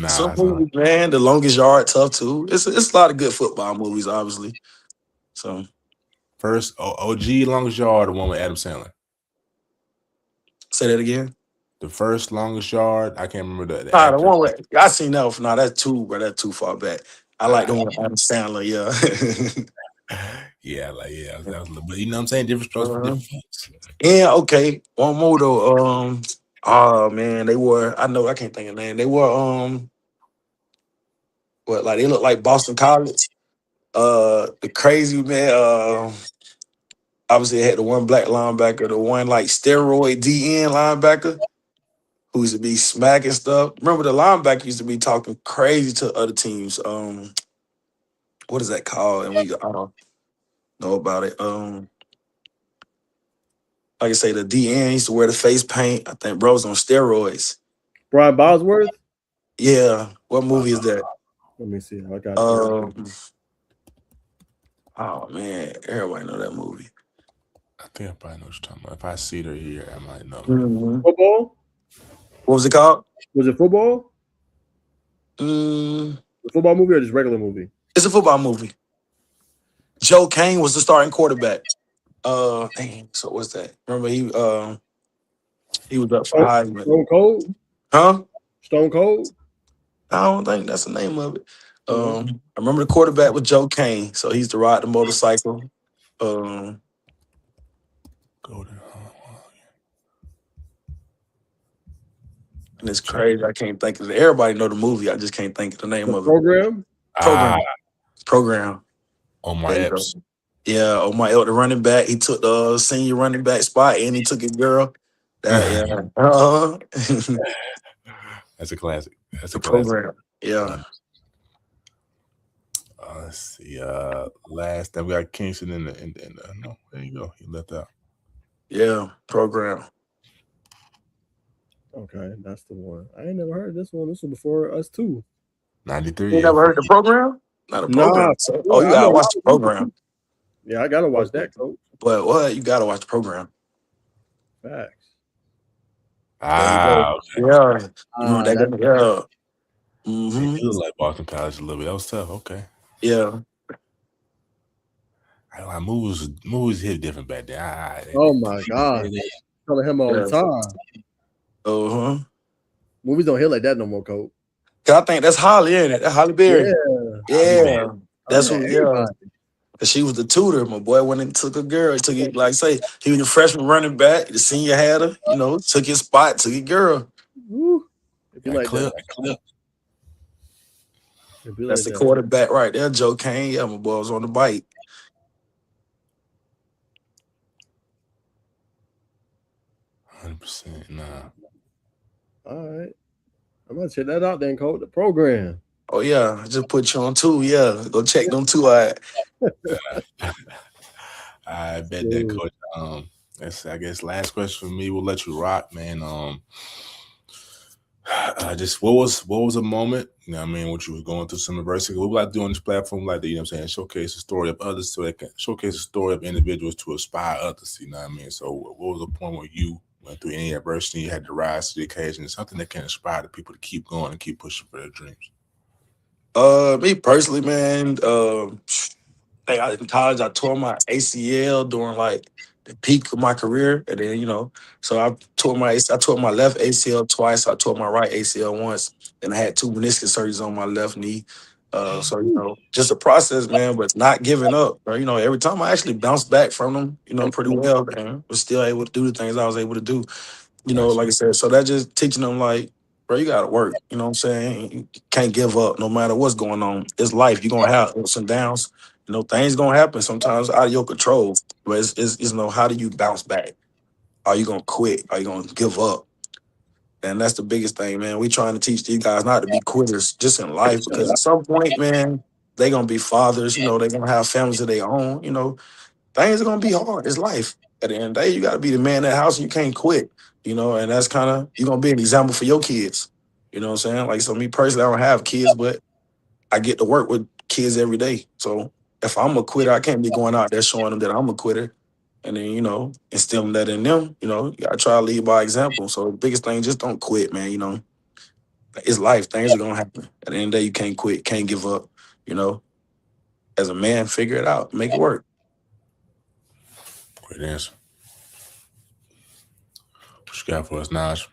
Some movies, man. The Longest Yard, tough too. It's a lot of good football movies, obviously. So first OG Longest Yard, the one with Adam Sandler. Say that again. The first Longest Yard, I can't remember the the one with I seen that. No, that's too, bro. That's too far back. I like the one with Adam Sandler. Yeah. Yeah, that was, but you know what I'm saying? Different strokes for different folks. Yeah, okay. One more though. Oh man, they were. I know I can't think of the name. They were what, like they look like Boston College. The crazy man. Obviously they had the one black linebacker, the one like steroid DN linebacker who used to be smacking stuff. Remember the linebacker used to be talking crazy to other teams. What is that called? And I don't know about it. like I say, the DN used to wear the face paint. I think bro's on steroids. Brian Bosworth. Yeah. What movie is that? Let me see. I got you. Oh man, everybody know that movie. I think I probably know what you're talking about. If I see her here, I might know. Football? What was it called? Was it football? Mm, The football movie or just regular movie? it's a football movie. Joe Kane was the starting quarterback. Dang, so what's that? Remember he was up for Heisman. Stone Cold? Huh? Stone Cold? I don't think that's the name of it. Mhm. I remember the quarterback was Joe Kane, so he used to ride the motorcycle. Go to And it's crazy. I can't think of it. Everybody know the movie. I just can't think of the name The of it. program? Program. on my There you go. apps. Yeah, Omar Elk, the running back. He took the senior running back spot, and he took his girl. That That's a classic. That's a the classic. program. Yeah, Let's see. Last time we got Kingston no, there you go. He left out. yeah, program. Okay, that's the one. I ain't never heard this one. This was before us too. 93. You never heard the program? Not a program. Nah. So, you gotta watch the program. Yeah, I gotta watch that, coach. But what? You gotta watch the program. Facts. Yeah. Remember that? Yeah. Mm-hmm. He looked like Boston College a little bit. That was tough. Okay. Yeah. Movies hit different back then. Oh my God. Telling him all the time. Movies don't hit like that no more, coach. Cause I think that's Holly, ain't it? That's Holly Berry. Yeah. That's what. Yeah. Cause she was the tutor. My boy went and took a girl. He took it, like say, he was the freshman running back. The senior had her. Took his spot. Took his girl. Woo. If you That like clip. That's the quarterback right there, Joe Kane. Yeah, my boy was on the bike. 100%. Nah. All right. I'm gonna check that out then, coach. The program. Oh yeah, I just put you on two. Yeah, go check them two out. I bet that, coach. That's I guess last question for me. We'll let you rock, man. Just what was a moment? You know what I mean? What you was going through some adversity. What we like to do on this platform, like that, you know what I'm saying? Showcase the story of others so they can showcase the story of individuals to inspire others, you know what I mean? So what was the point where you went through any adversity, you had to rise to the occasion, something that can inspire the people to keep going and keep pushing for their dreams? Me personally, man, in college I tore my ACL during like the peak of my career, and then so I tore my left ACL twice. I tore my right ACL once, and I had 2 meniscus surgeries on my left knee. So just a process, man, but not giving up. Every time I actually bounced back from them, pretty well, man. Was still able to do the things I was able to do. Like I said, so that just teaching them like, bro, you gotta work. You know what I'm saying? You can't give up no matter what's going on. It's life. You're gonna have ups and downs. Things gonna happen sometimes out of your control. But it's how do you bounce back? Are you gonna quit? Are you gonna give up? And that's the biggest thing, man. We trying to teach these guys not to be quitters just in life, because at some point, man, they gonna be fathers, they gonna have families of their own, things are gonna be hard. It's life. At the end of the day, you gotta be the man in that house and you can't quit. And that's kind of, you're gonna be an example for your kids. You know what I'm saying? Like, so me personally, I don't have kids, but I get to work with kids every day. So if I'm a quitter, I can't be going out there showing them that I'm a quitter. And then, instilling that in them, you gotta try to lead by example. So the biggest thing, just don't quit, man. It's life. Things are gonna happen. At the end of the day, you can't quit, can't give up. As a man, figure it out, make it work. Great answer. What you got for us, Naj?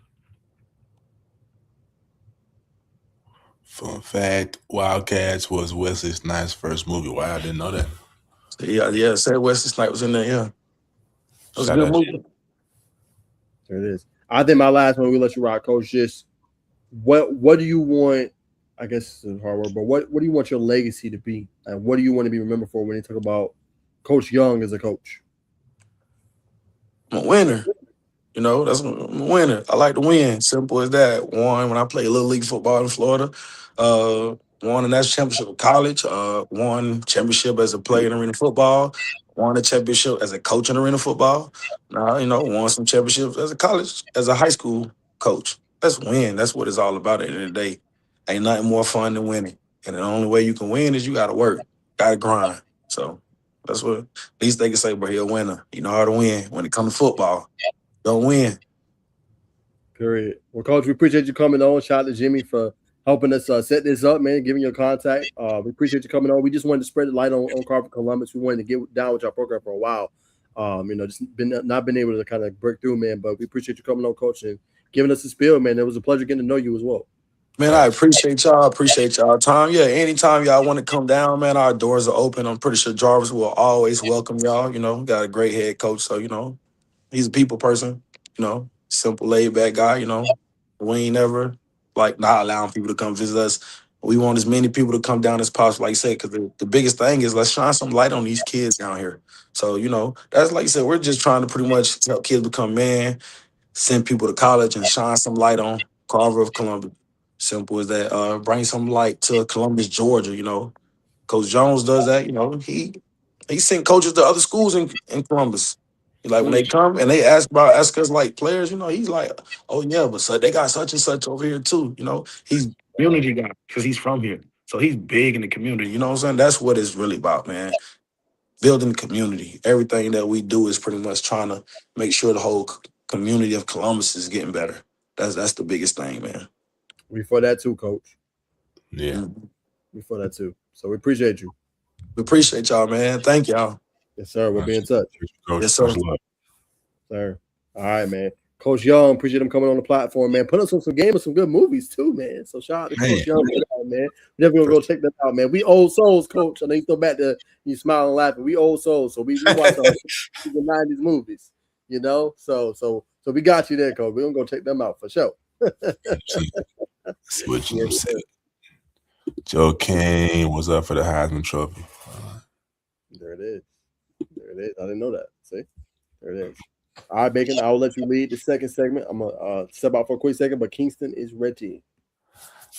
Fun fact, Wildcats was Wesley Snipes' first movie. Wow, I didn't know that. Yeah, said Wesley Snipes was in there, yeah. It was a good movie. There it is. I think my last one, we let you rock, coach. Just what do you want? I guess it's a hard word, but what do you want your legacy to be? And what do you want to be remembered for when you talk about Coach Young as a coach? I'm a winner. I'm a winner. I like to win. Simple as that. Won when I played Little League football in Florida. Won a national championship in college. Won championship as a player in arena football. won a championship as a coach in arena football. Now, won some championships as a high school coach. Let's win. That's what it's all about at the end of the day. Ain't nothing more fun than winning. And the only way you can win is you got to work, got to grind. So that's what at least they can say, bro, you're a winner. You know how to win. When it comes to football, don't win. Period. Well, Coach, we appreciate you coming on. Shout out to Jimmy for helping us set this up, man, giving your contact. We appreciate you coming on. We just wanted to spread the light on Carver-Columbus. We wanted to get down with our program for a while. Just not been able to kind of break through, man. But we appreciate you coming on, Coach, and giving us the spiel, man. It was a pleasure getting to know you as well. Man, I appreciate y'all. Appreciate y'all time. Yeah, anytime y'all want to come down, man, our doors are open. I'm pretty sure Jarvis will always welcome y'all. Got a great head coach. So, he's a people person, simple, laid back guy. We ain't never not allowing people to come visit us. We want as many people to come down as possible, like you said, because the biggest thing is let's shine some light on these kids down here. So, that's like you said, we're just trying to pretty much help kids become man, send people to college and shine some light on Carver-Columbus. Simple as that. Bring some light to Columbus, Georgia. Coach Jones does that. He sent coaches to other schools in Columbus. When they come and they ask us like players, he's like, oh yeah, but so they got such and such over here too. He's community guy because he's from here. So he's big in the community. You know what I'm saying? That's what it's really about, man. Building the community. Everything that we do is pretty much trying to make sure the whole community of Columbus is getting better. That's the biggest thing, man. We for that too, Coach. Yeah. Mm-hmm. We for that too. So we appreciate you. We appreciate y'all, man. Thank y'all. Yes, sir. We'll be in touch. Coach, yes, sir. Sir. All right, man. Coach Young, appreciate him coming on the platform, man. Put us on some game of some good movies too, man. So shout out to Coach Young, man. We're definitely gonna go check that out, man. We old souls, Coach. I know you throw back to you smiling and laughing. We old souls, so we watch the 90s movies, So we got you there, Coach. We're gonna go check them out for sure. That's what you said. Joe Kane was up for the Heisman Trophy. There it is. I didn't know that. See? There it is. All right, Bacon, I'll let you lead the second segment. I'm going to step out for a quick second, but Kingston is ready.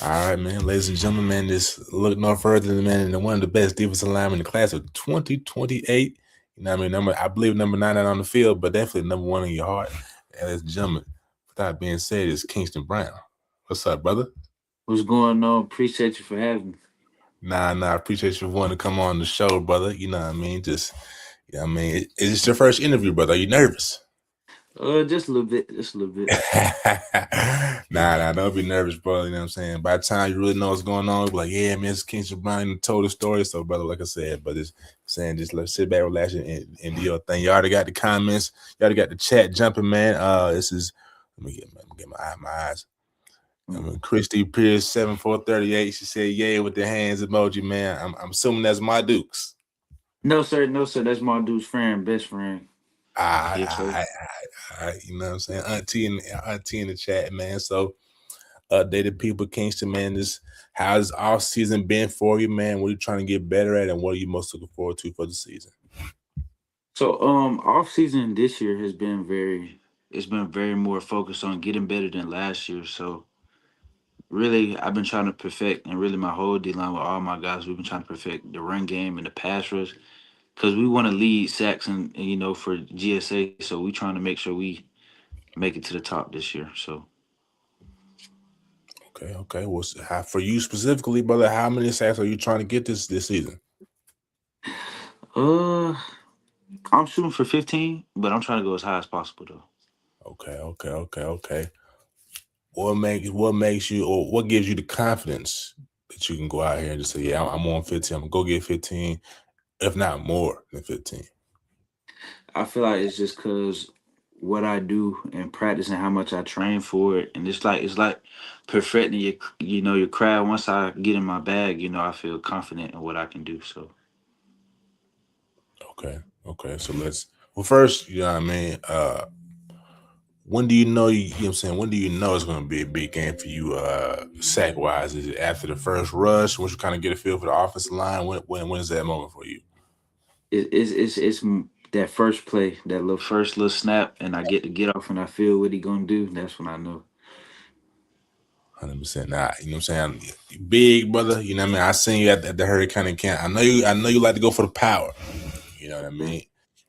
All right, man. Ladies and gentlemen, man, this look no further than one of the best defensive linemen in the class of 2028. You know what I mean? I believe number 9 on the field, but definitely number 1 in your heart. And ladies and gentlemen, with that being said, is Kingston Brown. What's up, brother? What's going on? Appreciate you for having me. Nah, I appreciate you for wanting to come on the show, brother. You know what I mean? Is this your first interview, brother? Are you nervous? Just a little bit. Nah, don't be nervous, bro. You know what I'm saying? By the time you really know what's going on, you'll be like, yeah, man, it's Kingston Brown told the story. So, brother, like I said, but it's saying just let's sit back, relax, and do your thing. You already got the comments, you already got the chat jumping, man. This is let me get my eyes. Christy Pierce 7438. She said, "Yay" with the hands emoji, man. I'm assuming that's my Dukes. No, sir. That's my dude's friend, best friend. You know what I'm saying? Auntie in the chat, man. So updated people, Kingston, man. How's off season been for you, man? What are you trying to get better at, and what are you most looking forward to for the season? So off season this year has been very more focused on getting better than last year. So really I've been trying to perfect, and really my whole D line with all my guys, we've been trying to perfect the run game and the pass rush. Because we want to lead sacks and for GSA, so we trying to make sure we make it to the top this year. So okay. Well, for you specifically, brother, how many sacks are you trying to get this season? I'm shooting for 15, but I'm trying to go as high as possible though. Okay. What makes you, or what gives you the confidence that you can go out here and just say, yeah, I'm on 15. I'm gonna go get 15, if not more than 15? I feel like it's just because what I do in practice and how much I train for it, and it's like perfecting your craft. Once I get in my bag, I feel confident in what I can do. So okay. So first, you know what I mean. When do you know when do you know it's going to be a big game for you, sack wise? Is it after the first rush? Once you kind of get a feel for the offensive line, when is that moment for you? It's that first play, that first little snap, and I get to get off and I feel what he gonna do. That's when I know. 100%. Nah, you know what I'm saying? Big brother, you know what I mean? I seen you at the Hurricane camp. I know you like to go for the power. You know what I mean?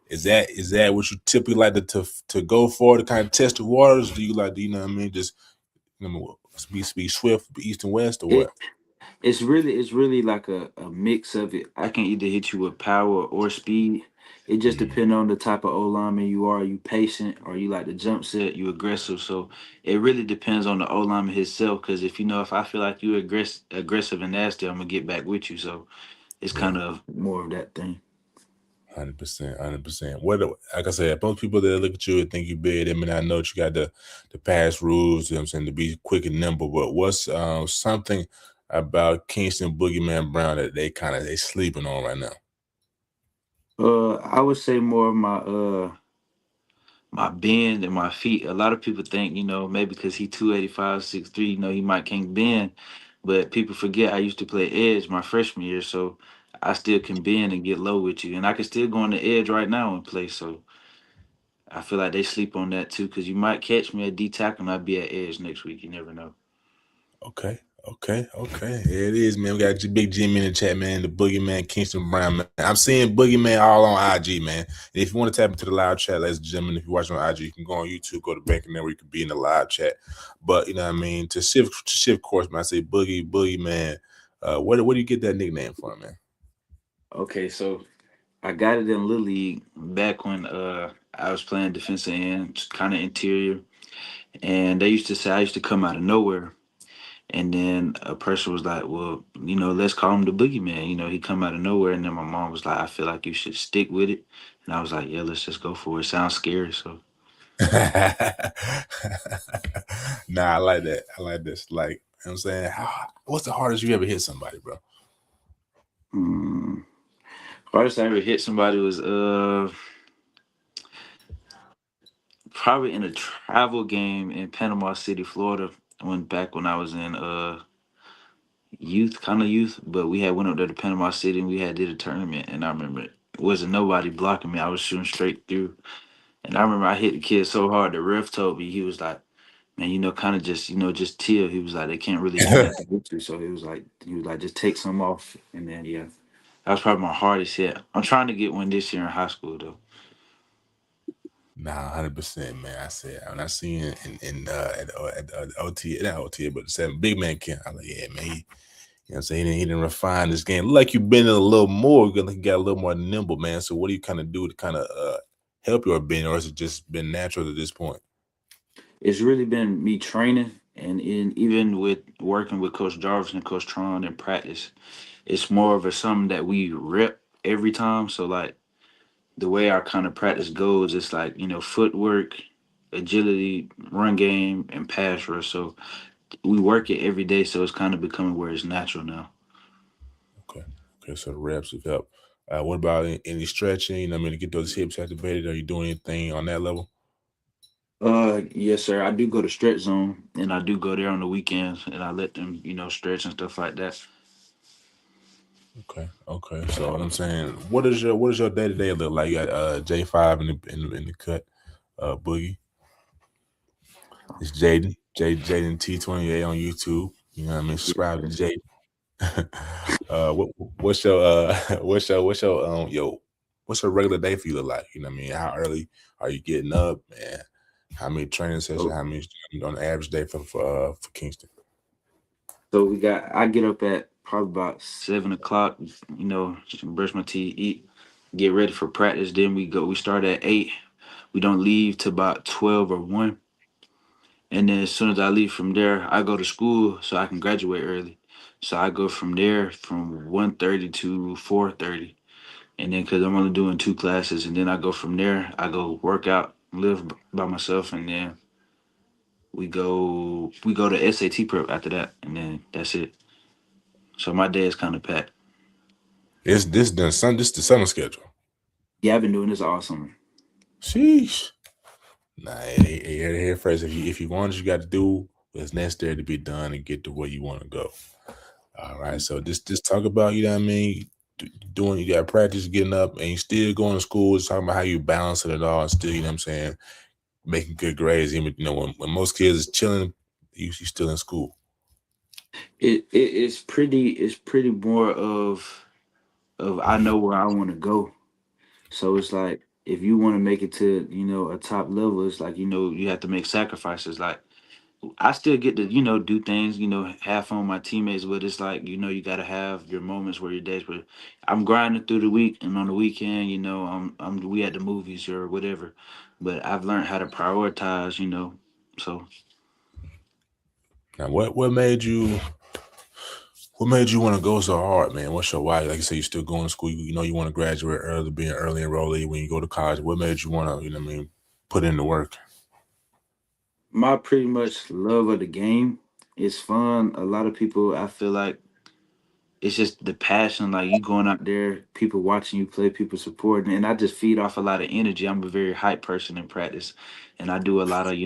Is that what you typically like to go for, to kind of test the waters? Do you know what I mean? Just be swift, east and west, or what? It it's really like a mix of it. I can either hit you with power or speed. It just Mhm. depends on the type of O lineman you are. Are you patient or you like the jump set? You aggressive? So it really depends on the O lineman himself. Because if I feel like you aggressive and nasty, I'm gonna get back with you. So it's Yeah. kind of more of that thing. 100%, 100%. Like I said, most people that look at you and think you big, I mean, I know that you got the pass rules, you know what I'm saying, to be quick and nimble, but what's something about Kingston Boogeyman Brown that they sleeping on right now? I would say more of my bend and my feet. A lot of people think, maybe because he 285, 6'3", he might can't bend. But people forget I used to play edge my freshman year, so I still can bend and get low with you. And I can still go on the edge right now and play. So I feel like they sleep on that too, because you might catch me at D tackle and I'll be at edge next week. You never know. Okay, okay. Here it is, man. We got Big Jimmy in the chat, man. The Boogeyman, Kingston Brown, man. I'm seeing Boogeyman all on IG, man. And if you want to tap into the live chat, ladies and gentlemen, if you're watching on IG, you can go on YouTube, go to Banking there where you can be in the live chat. But you know what I mean? To shift course, man, I say Boogeyman. Where do you get that nickname from, man? Okay, so I got it in Little League back when I was playing defensive end, kind of interior. And they used to say I used to come out of nowhere. And then a person was like, well, let's call him the boogeyman. He come out of nowhere. And then my mom was like, I feel like you should stick with it. And I was like, yeah, let's just go for it. Sounds scary. So, Nah, I like that. I like this. Like, you know what I'm saying? What's the hardest you ever hit somebody, bro? mm, hardest I ever hit somebody was probably in a travel game in Panama City, Florida. Back when I was in youth, kind of youth, but we had went up there to Panama City and we had did a tournament. And I remember it wasn't nobody blocking me. I was shooting straight through. And I remember I hit the kid so hard. The ref told me, he was like, "Man, kind of just chill." He was like, "They can't really do nothing with you." So he was like, "Just take some off." And then yeah, that was probably my hardest hit. I'm trying to get one this year in high school though. Nah, 100%, man. I said when I seen it at OT, not OT, but the 7 big man camp, I'm like, yeah, man. You know what I'm saying? He didn't refine this game. Look like you've been in a little more, you got a little more nimble, man. So what do you kind of do to kind of help your bend, or has it just been natural at this point? It's really been me training even with working with Coach Jarvis and Coach Tron in practice. It's more of a something that we rep every time. So like the way our kind of practice goes, it's like footwork, agility, run game, and pass rush. So we work it every day, so it's kind of becoming where it's natural now. Okay. Okay, so the reps have helped. What about any stretching? You know what I mean, to get those hips activated? Are you doing anything on that level? Yes, sir. I do go to stretch zone, and I do go there on the weekends, and I let them, stretch and stuff like that. Okay, okay. So what I'm saying, what is your day to day look like? You got J5 in the cut, Boogie. It's Jaden T28 on YouTube. You know what I mean? Yes, Subscribe to sir. Jaden. What's your what's your regular day for you look like? You know what I mean? How early are you getting up, and how many training sessions? So, How many on the average day for Kingston? so I get up at probably about 7 o'clock. Just brush my teeth, eat, get ready for practice. Then we go. We start at 8. We don't leave till about 12 or 1. And then as soon as I leave from there, I go to school so I can graduate early. So I go from there from 1:30 to 4:30. And then because I'm only doing 2 classes, and then I go from there, I go work out, live by myself, and then we go to SAT prep after that, and then that's it. So my day is kind of packed. This the summer schedule. Yeah, I've been doing this all summer. Sheesh. Nah, here first. If you want, you got to do what's necessary to be done and get to where you want to go. All right. So just talk about, you know what I mean, doing, you got practice, getting up, and you still going to school. Just talking about how you balance it all, and still, you know what I'm saying, making good grades. Even when most kids is chilling, you still in school. It's pretty more of I know where I want to go. So it's like if you want to make it to a top level, it's like you have to make sacrifices. Like I still get to do things, have fun with my teammates, but it's like you got to have your moments where your days where I'm grinding through the week, and on the weekend, we at the movies or whatever. But I've learned how to prioritize, so. Now, what made you want to go so hard, man? What's your why? Like you said, you still going to school. You know you want to graduate early, being early enrollee when you go to college. What made you want to, put in the work? My pretty much love of the game. It's fun. A lot of people, I feel like it's just the passion. Like you going out there, people watching you play, people supporting, and I just feed off a lot of energy. I'm a very hype person in practice, and I do a lot of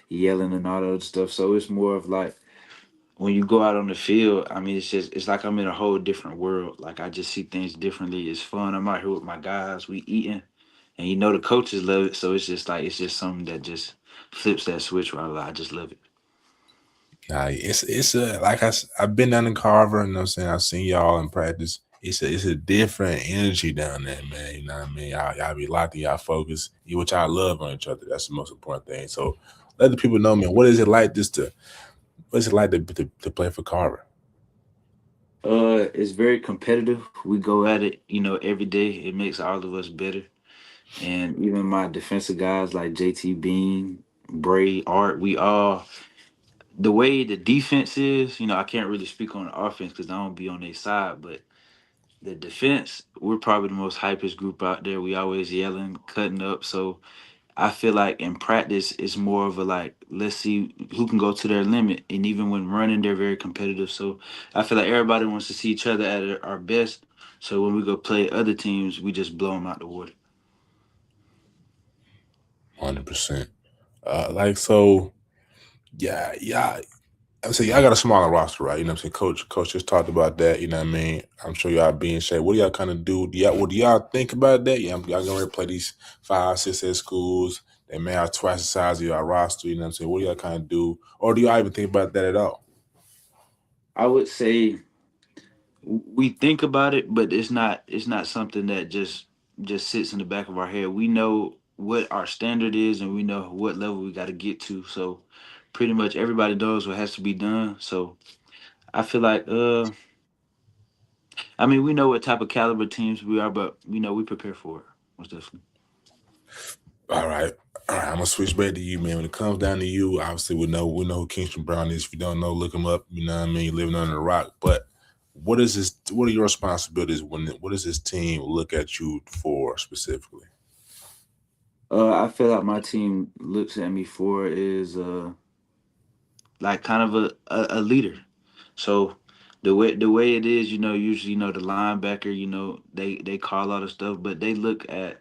yelling and all that other stuff. So it's more of like when you go out on the field. I mean, it's like I'm in a whole different world. Like I just see things differently. It's fun. I'm out here with my guys. We eating, and the coaches love it. So it's just like it's just something that just flips that switch. Right, I just love it. Nah, it's a I've been down in Carver, and I'm saying I've seen y'all in practice. It's a different energy down there, man. You know what I mean? Y'all be locked in, y'all focus, which I love on each other. That's the most important thing. So let the people know, man. What is it like to play for Carver? It's very competitive. We go at it, every day. It makes all of us better. And even my defensive guys like JT Bean, Bray, Art, we all the way the defense is, I can't really speak on the offense because I don't be on their side, but the defense, we're probably the most hypest group out there. We always yelling, cutting up. So I feel like in practice, it's more of a like, let's see who can go to their limit. And even when running, they're very competitive. So I feel like everybody wants to see each other at our best. So when we go play other teams, we just blow them out the water. 100%. Like so, yeah. I'm saying y'all got a smaller roster, right? You know what I'm saying? Coach just talked about that. You know what I mean? I'm sure y'all be in shape. What do y'all kind of do? What do y'all think about that? Yeah, y'all gonna play these 5, 6 schools. They may have twice the size of your roster. You know what I'm saying? What do y'all kind of do? Or do y'all even think about that at all? I would say we think about it, but it's not something that just sits in the back of our head. We know what our standard is, and we know what level we got to get to. So pretty much everybody knows what has to be done. So I feel like I mean we know what type of caliber teams we are, but we prepare for it. Most definitely. All right. All right, I'm gonna switch back to you, man. When it comes down to you, obviously we know who Kingston Brown is. If you don't know, look him up. You know what I mean? Living under a rock. But what are your responsibilities what does this team look at you for specifically? I feel like my team looks at me for is like kind of a leader. So the way it is, usually the linebacker, they call all the stuff, but they look at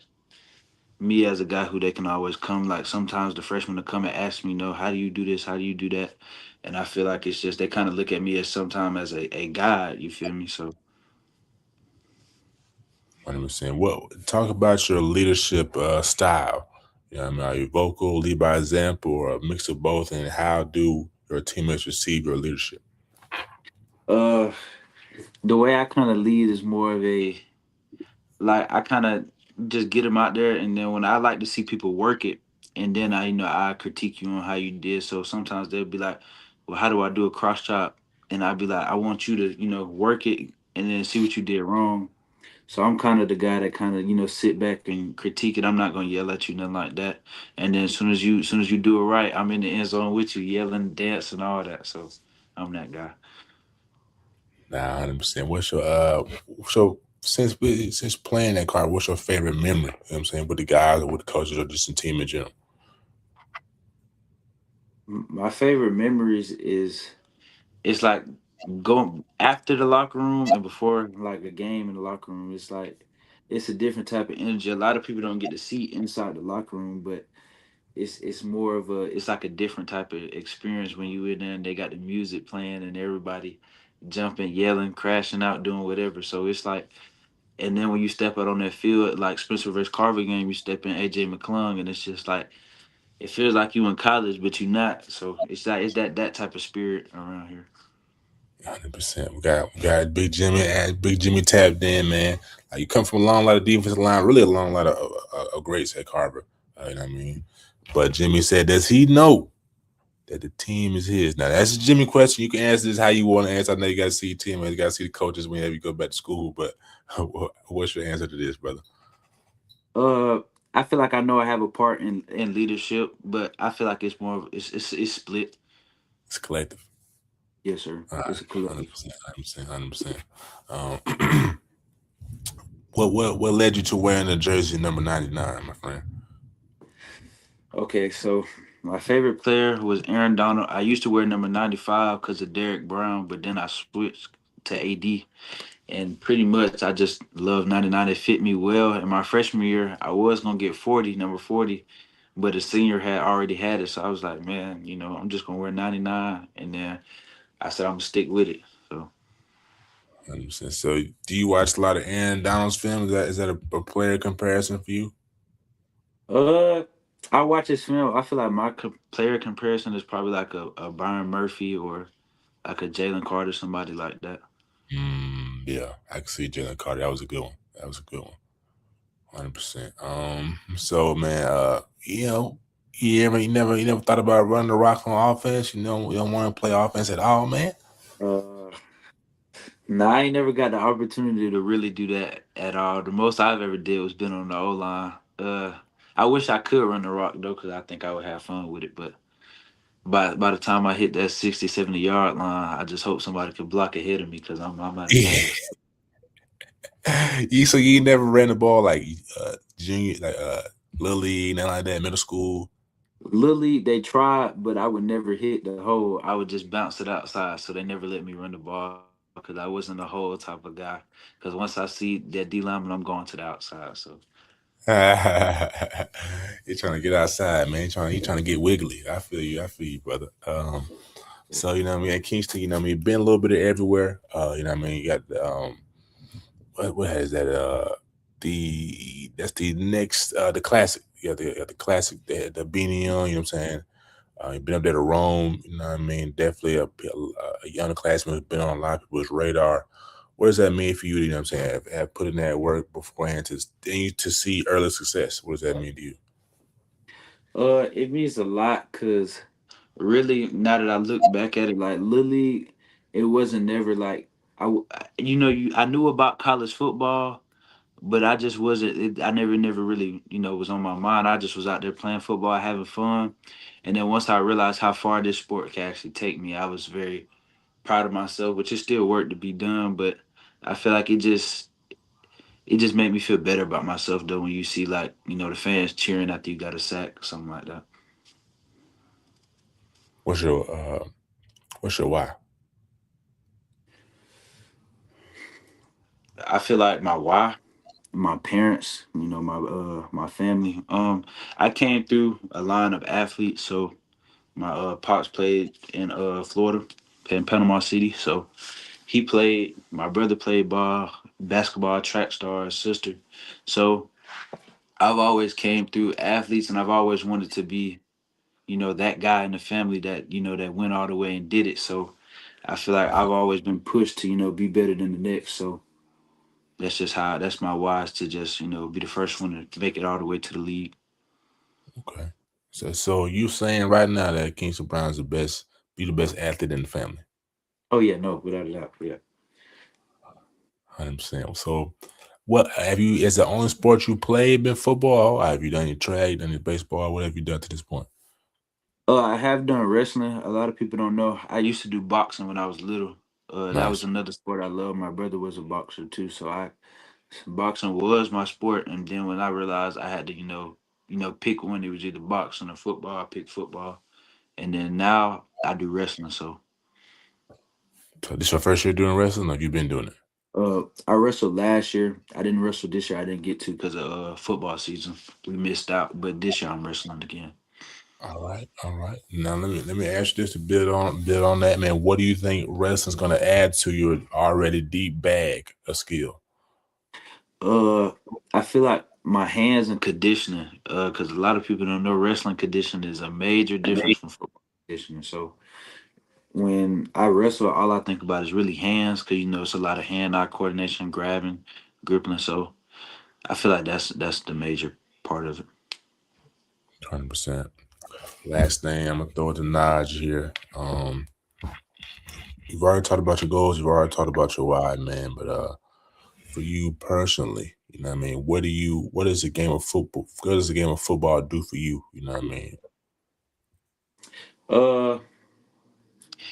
me as a guy who they can always come. Like sometimes the freshmen will come and ask me, how do you do this? How do you do that? And I feel like it's just they kind of look at me as sometimes as a guide. You feel me? So 100%. What talk about your leadership style? You know what I mean? Are you vocal, lead by example, or a mix of both? And how do your teammates receive your leadership? uh, the way I kind of lead is more of a like I kind of just get them out there, and then when I like to see people work it, and then I critique you on how you did. So sometimes they'll be like, "Well, how do I do a cross chop?" And I'd be like, "I want you to work it, and then see what you did wrong." So I'm kind of the guy that kind of sit back and critique it. I'm not gonna yell at you, nothing like that. And then as soon as you do it right, I'm in the end zone with you, yelling, dancing, all that. So I'm that guy. Nah, 100%. So since playing that card, what's your favorite memory? You know what I'm saying, with the guys or with the coaches or just the team in general? My favorite memories is it's like going after the locker room and before like a game in the locker room. It's like it's a different type of energy. A lot of people don't get to see inside the locker room, but it's more of a it's like a different type of experience when you in there and they got the music playing and everybody jumping, yelling, crashing out, doing whatever. So it's like, and then when you step out on that field, like Spencer versus Carver game, you step in AJ McClung, and it's just like it feels like you in college, but you're not. So it's that that type of spirit around here. 100%. We got Big Jimmy tapped in, man. Like, you come from a long line of defensive line, really a long line of greats at Carver. You know what I mean? But Jimmy said, does he know that the team is his? Now, that's a Jimmy question. You can answer this how you want to answer. I know you got to see your team, and you got to see the coaches whenever you go back to school. But what's your answer to this, brother? Uh, I feel like I know I have a part in leadership, but I feel like it's more of it's split. It's collective. Yes, sir. All right, It's a collective. 100%, 100%. What led you to wearing the jersey number 99, my friend? Okay, so my favorite player was Aaron Donald. I used to wear number 95 because of Derek Brown, but then I switched to AD. And pretty much I just love 99. It fit me well. In my freshman year, I was gonna get 40, number 40, but the senior had already had it. So I was like, man, I'm just gonna wear 99. And then I said I'm gonna stick with it. So 100%. So, do you watch a lot of Aaron Donald's film? Is that a player comparison for you? uh I watch his film. I feel like my player comparison is probably like a Byron Murphy or like a Jalen Carter, somebody like that. Yeah, I can see Jalen Carter. That was a good one. 100%. So man, you never thought about running the rock on offense? You don't want to play offense at all, man. Uh Nah, I ain't never got the opportunity to really do that at all. The most I've ever did was been on the O line. I wish I could run the rock though, because I think I would have fun with it. But by the time I hit that 60, 70 yard line, I just hope somebody could block ahead of me because I'm out of Yeah. gas. You never ran the ball like junior, like little league, nothing like that, middle school. Lily, they tried, but I would never hit the hole. I would just bounce it outside, so they never let me run the ball because I wasn't a hole type of guy. Because once I see that D lineman, I'm going to the outside. So. You're trying to get outside, man. You're trying to get wiggly. I feel you, brother. So you know what I mean, at Kingston, you know what I mean, been a little bit of everywhere. You know what I mean, you got the what has that that's the next the classic. The classic, the beanie on, you know what I'm saying? You've been up there to Rome, you know what I mean? Definitely a young classman who's been on a lot of people's radar. What does that mean for you? You know what I'm saying? Have put in that work beforehand to see early success. What does that mean to you? It means a lot because really, now that I look back at it, like Lily, it wasn't never like I knew about college football, but I just wasn't. I never really was on my mind. I just was out there playing football, having fun, and then once I realized how far this sport can actually take me, I was very proud of myself. Which is still work to be done, but I feel like it just made me feel better about myself though when you see like the fans cheering after you got a sack or something like that. What's your uh what's your why? I feel like my why, my parents, my family. I came through a line of athletes, so my pops played in Florida, in Panama City. So he played. My brother played ball, basketball, track star, his sister. So I've always came through athletes, and I've always wanted to be, that guy in the family that that went all the way and did it. So I feel like I've always been pushed to be better than the next. So that's my why is to just be the first one to make it all the way to the league. Okay. So you saying right now that Kingston Brown is be the best athlete in the family. Oh yeah, no, without a doubt, yeah. 100%. So what have you is the only sport you played been football, or have you done your track, done your baseball, what have you done to this point? I have done wrestling. A lot of people don't know. I used to do boxing when I was little. That was Nice. another sport I love. My brother was a boxer too, so I boxing was my sport. And then when I realized I had to, pick one, it was either boxing or football. I picked football, and then now I do wrestling. So So this your first year doing wrestling, or have you been doing it? I wrestled last year. I didn't wrestle this year. I didn't get to because of football season. We missed out, but this year I'm wrestling again. All right, all right. Now let me ask you this to build on that, man. What do you think wrestling's gonna add to your already deep bag of skill? Uh, I feel like my hands and conditioning, because a lot of people don't know wrestling conditioning is a major difference from football conditioning. So when I wrestle, all I think about is really hands, because it's a lot of hand-eye coordination, grabbing, gripping. So I feel like that's the major part of it. 100%. Last thing, I'm gonna throw it to Naj here. You've already talked about your goals. You've already talked about your why, man. But for you personally, you know what I mean? What does the game of football? What does the game of football do for you? You know what I mean? Uh,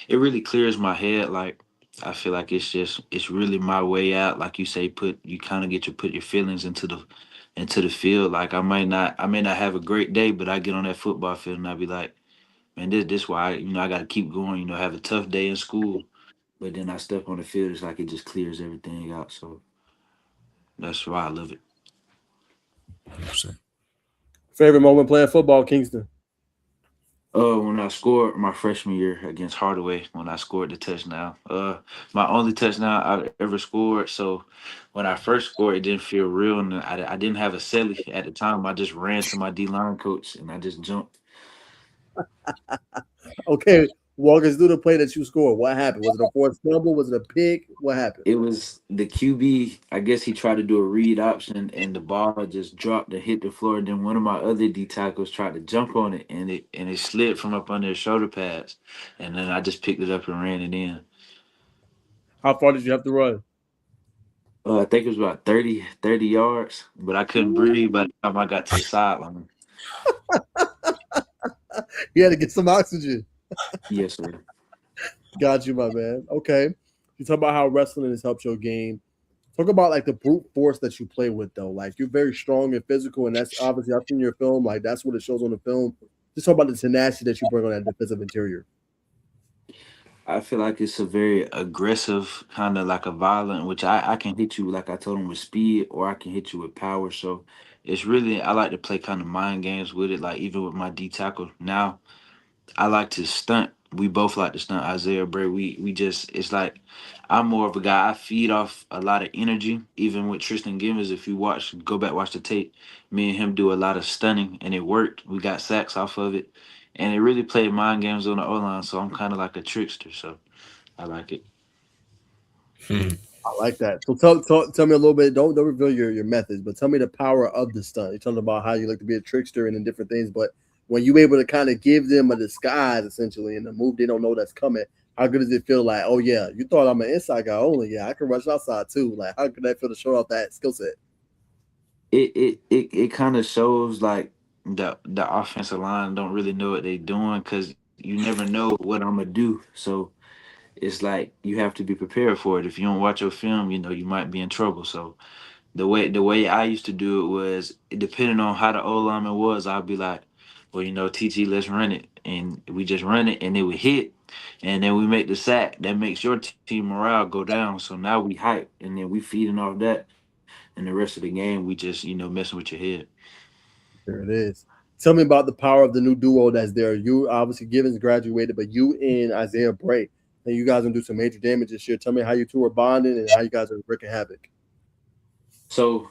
it really clears my head. Like I feel like it's really my way out. Like you say, you kind of get to put your feelings into the field. Like I may not have a great day, but I get on that football field and I be like, man, this why I got to keep going. Have a tough day in school, but then I step on the field. It's like it just clears everything out. So that's why I love it. 100%. Favorite moment playing football, Kingston? When I scored my freshman year against Hardaway, when I scored the touchdown, my only touchdown I ever scored. So when I first scored, it didn't feel real, and I didn't have a celly at the time. I just ran to my D line coach and I just jumped. Okay, walk us through the play that you scored. What happened? Was it a forced fumble? Was it a pick? What happened? It was the QB. I guess he tried to do a read option, and the ball just dropped and hit the floor. Then one of my other D tackles tried to jump on it, and it slid from up under his shoulder pads, and then I just picked it up and ran it in. How far did you have to run? I think it was about 30 yards, but I couldn't breathe by the time I got to the sideline. You had to get some oxygen. Yes, sir. Got you, my man. Okay. You talk about how wrestling has helped your game. Talk about like the brute force that you play with, though. Like you're very strong and physical, and that's obviously I've seen your film. Like that's what it shows on the film. Just talk about the tenacity that you bring on that defensive interior. I feel like it's a very aggressive, kind of like a violent, which I can hit you, like I told him, with speed, or I can hit you with power. So it's really, I like to play kind of mind games with it, like even with my D tackle. Now, I like to stunt. We both like to stunt. Isaiah Bray. We just it's like I'm more of a guy. I feed off a lot of energy. Even with Tristan Gibbons, if you go back watch the tape, me and him do a lot of stunning, and it worked. We got sacks off of it, and it really played mind games on the O line. So I'm kind of like a trickster. So I like it. Hmm. I like that. So tell me a little bit. Don't reveal your methods, but tell me the power of the stunt. You're talking about how you like to be a trickster and in different things, but when you able to kind of give them a disguise essentially in the move they don't know that's coming, how good does it feel? Like, oh yeah, you thought I'm an inside guy only. Yeah, I can rush outside too. Like, how could that feel to show off that skill set? It kind of shows like the offensive line don't really know what they're doing because you never know what I'm gonna do. So it's like you have to be prepared for it. If you don't watch your film, you might be in trouble. So the way I used to do it was depending on how the O lineman was, I'd be like, well, TT, let's run it, and we just run it, and it would hit, and then we make the sack. That makes your team morale go down. So now we hype, and then we feeding off that, and the rest of the game we just messing with your head. There it is. Tell me about the power of the new duo that's there. You obviously Givens graduated, but you and Isaiah Bray, and you guys gonna do some major damage this year. Tell me how you two are bonding and how you guys are wreaking havoc. So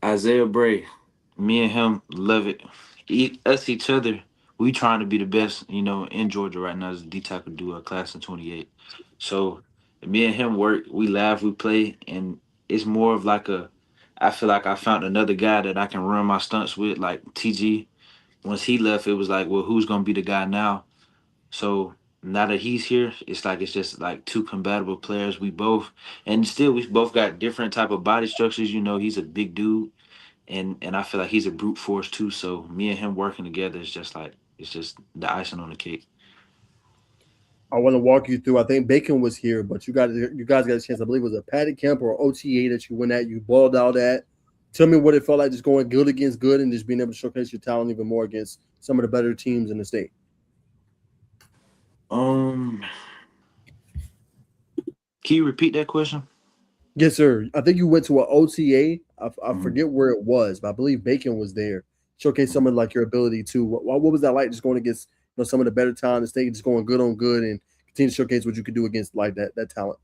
Isaiah Bray, me and him love it. Each other. We trying to be the best, in Georgia right now as a D tackle do a class of 28. So me and him work. We laugh, we play, and it's more of like a. I feel like I found another guy that I can run my stunts with, like TG. Once he left, it was like, well, who's gonna be the guy now? So now that he's here, it's just like two compatible players. We both got different type of body structures. He's a big dude and I feel like he's a brute force too. So me and him working together is just like it's just the icing on the cake. I want to walk you through. I think Bacon was here, but you guys got a chance. I believe it was a paddy camp or OTA that you went at. You balled out at. Tell me what it felt like just going good against good and just being able to showcase your talent even more against some of the better teams in the state. Um, can you repeat that question? Yes, sir. I think you went to an OTA. I Mhm. forget where it was, but I believe Bacon was there. Showcase some of like your ability too. What was that like? Just going against some of the better talent in the state, just going good on good and continue to showcase what you could do against like that talent.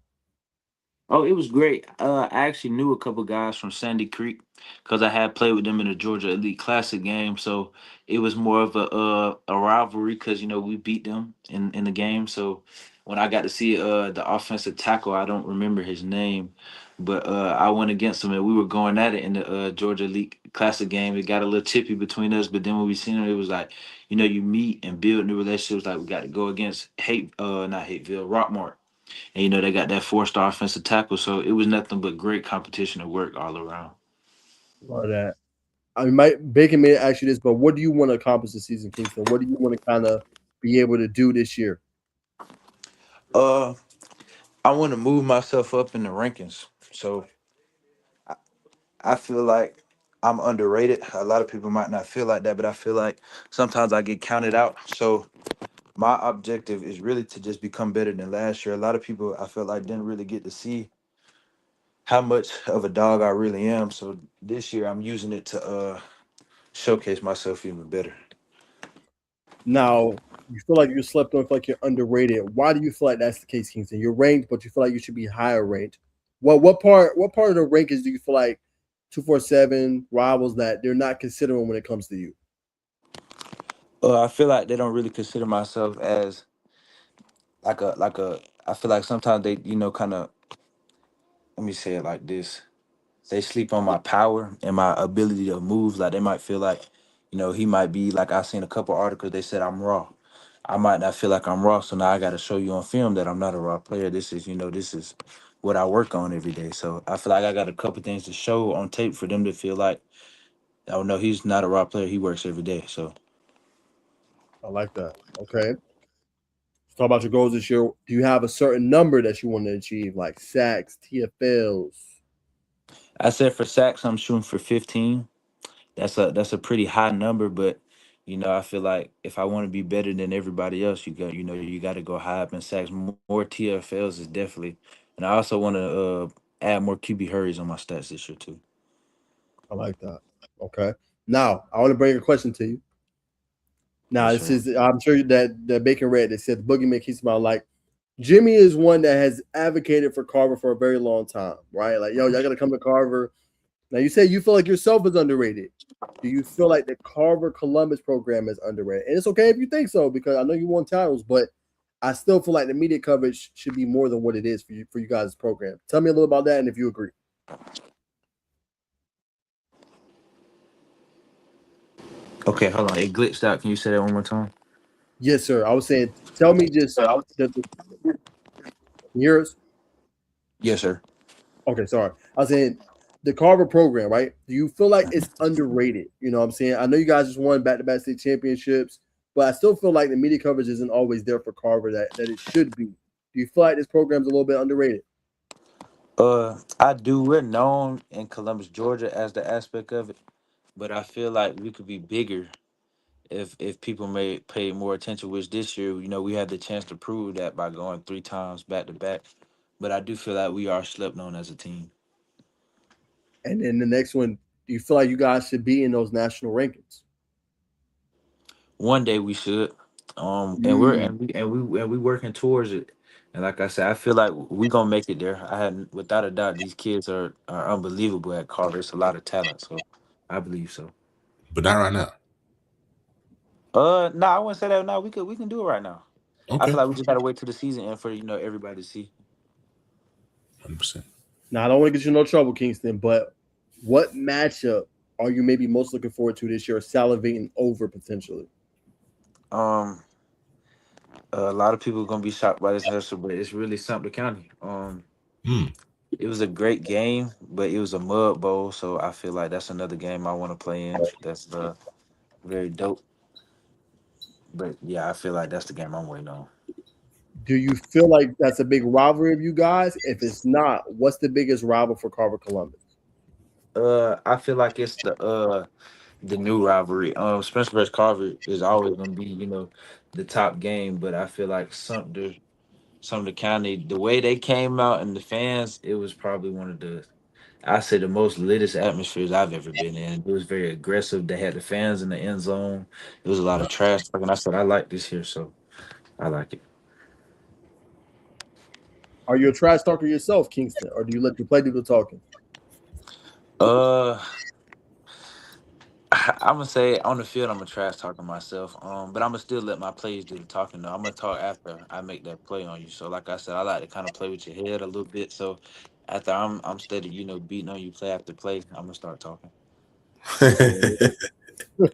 Oh, it was great. I actually knew a couple guys from Sandy Creek because I had played with them in the Georgia Elite Classic game. So it was more of a rivalry because we beat them in the game. So when I got to see the offensive tackle. I don't remember his name, but I went against him and we were going at it in the Georgia League Classic game. It got a little chippy between us, but then when we seen him, it was like, you meet and build new relationships. Like we got to go against not Hateville, Rockmart, and they got that 4-star offensive tackle. So it was nothing but great competition and work all around. Love that. I mean, Bacon may ask you this, but what do you want to accomplish this season, Kingston? What do you want to kind of be able to do this year? Uh, I want to move myself up in the rankings. So I feel like I'm underrated. A lot of people might not feel like that, but I feel like sometimes I get counted out. So my objective is really to just become better than last year. A lot of people I feel like didn't really get to see how much of a dog I really am. So this year I'm using it to showcase myself even better. Now, you feel like you're slept on, feel like you're underrated. Why do you feel like that's the case, Kingston? You're ranked, but you feel like you should be higher ranked. What part of the rankings do you feel like 247 rivals that they're not considering when it comes to you? I feel like they don't really consider myself as like a. I feel like sometimes they kind of, let me say it like this. They sleep on my power and my ability to move. Like they might feel like, he might be like, I seen a couple articles. They said I'm raw. I might not feel like I'm raw, so now I got to show you on film that I'm not a raw player. This is what I work on every day. So I feel like I got a couple things to show on tape for them to feel like, oh no, he's not a raw player. He works every day. So I like that. Okay. Let's talk about your goals this year. Do you have a certain number that you want to achieve, like sacks, TFLs? I said for sacks, I'm shooting for 15. That's a pretty high number, but I feel like if I want to be better than everybody else, you got to go high up in sacks. More TFLs is definitely, and I also want to add more QB hurries on my stats this year too. I like that. Okay. Now, I want to bring a question to you. Now, Yes, this sir. is, I'm sure that Bacon read, they said the boogeyman keeps him out. Like, Jimmy is one that has advocated for Carver for a very long time, right? Like, yo, y'all got to come to Carver. Now, you say you feel like yourself is underrated. Do you feel like the Carver-Columbus program is underrated? And it's okay if you think so, because I know you won titles, but I still feel like the media coverage should be more than what it is for you guys' program. Tell me a little about that and if you agree. Okay, hold on. It glitched out. Can you say that one more time? Yes, sir. I was saying, tell me just the yours. Yes, sir. Okay, sorry. I was saying the Carver program, right? Do you feel like it's underrated? You know what I'm saying? I know you guys just won back-to-back state championships, but I still feel like the media coverage isn't always there for Carver that it should be. Do you feel like this program's a little bit underrated? I do. We're known in Columbus, Georgia, as the aspect of it, but I feel like we could be bigger if people may pay more attention. Which this year, we had the chance to prove that by going 3 times back to back. But I do feel like we are slept on as a team. And then the next one, do you feel like you guys should be in those national rankings? One day we should, and we're Mm. and we working towards it. And like I said, I feel like we gonna make it there. I had without a doubt, these kids are unbelievable at Carver. It's a lot of talent, so I believe so. But not right now. No, I wouldn't say that. No, we can do it right now. I Okay, feel like we just gotta wait till the season end for everybody to see. 100%. Now, I don't want to get you in no trouble, Kingston, but what matchup are you maybe most looking forward to this year, salivating over potentially? Um, a lot of people are gonna be shocked by this answer, but it's really Sumter County. Hmm. It was a great game, but it was a mud bowl, so I feel like that's another game I want to play in. That's very dope. But yeah, I feel like that's the game I'm waiting on. Do you feel like that's a big rivalry of you guys? If it's not, what's the biggest rival for Carver Columbus? I feel like it's the new rivalry. Spencer versus Carver is always gonna be the top game, but I feel like Sumter County, the way they came out and the fans, it was probably one of I say the most litest atmospheres I've ever been in. It was very aggressive. They had the fans in the end zone. It was a lot of trash talking. I said I like this here, so I like it. Are you a trash talker yourself, Kingston, or do you let the play do the talking? Uh, I'm gonna say on the field, I'm gonna trash talking myself. But I'm gonna still let my plays do the talking. Though I'm gonna talk after I make that play on you. So, like I said, I like to kind of play with your head a little bit. So, after I'm steady, beating on you play after play, I'm gonna start talking. Okay.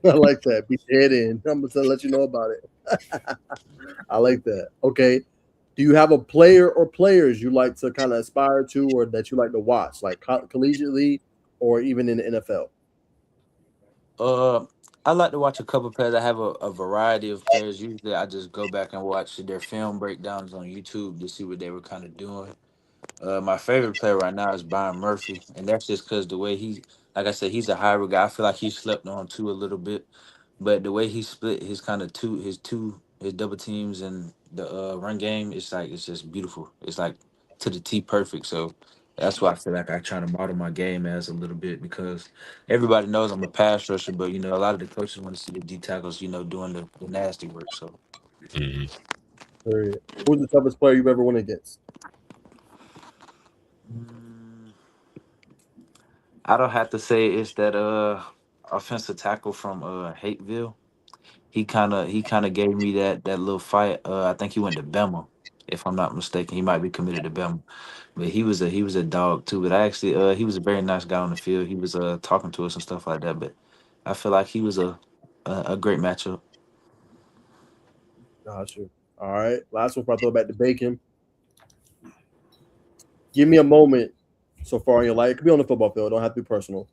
I like that. Beat your head in. I'm gonna let you know about it. I like that. Okay. Do you have a player or players you like to kind of aspire to, or that you like to watch, like collegiately, or even in the NFL? Uh, I like to watch a couple players. I have a variety of players. Usually, I just go back and watch their film breakdowns on YouTube to see what they were kind of doing. My favorite player right now is Byron Murphy, and that's just because the way like I said, he's a hybrid guy. I feel like he slept on too a little bit, but the way he split his kind of his double teams and the run game, it's just beautiful. It's like to the T perfect. So that's why I feel like I try to model my game as a little bit because everybody knows I'm a pass rusher, but a lot of the coaches want to see the D tackles, doing the nasty work. So. Mhm. Period. Who's the toughest player you've ever went against? Mm, I don't have to say it's that offensive tackle from Hateville. He kind of gave me that little fight. I think he went to Bama, if I'm not mistaken. He might be committed to Bama, but he was a dog too. But I actually he was a very nice guy on the field. He was talking to us and stuff like that. But I feel like he was a great matchup. Gotcha. All right. Last one before I throw it back to Bacon. Give me a moment so far in your life. It could be on the football field. It don't have to be personal.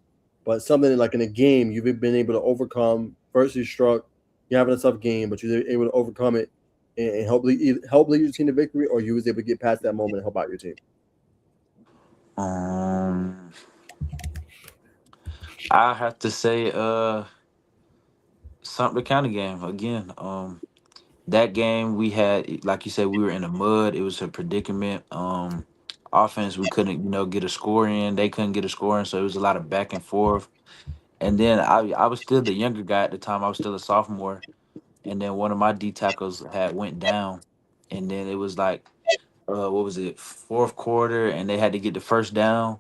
But something like in a game you've been able to overcome. First you struck, you're having a tough game, but you're able to overcome it and help lead your team to victory, or you was able to get past that moment and help out your team. Um, I have to say something county game again. That game we had, like you said, we were in the mud. It was a predicament. Offense we couldn't, get a score in. They couldn't get a score in, so it was a lot of back and forth. And then I was still the younger guy at the time. I was still a sophomore, and then one of my D tackles had went down, and then it was like, what was it, fourth quarter, and they had to get the first down.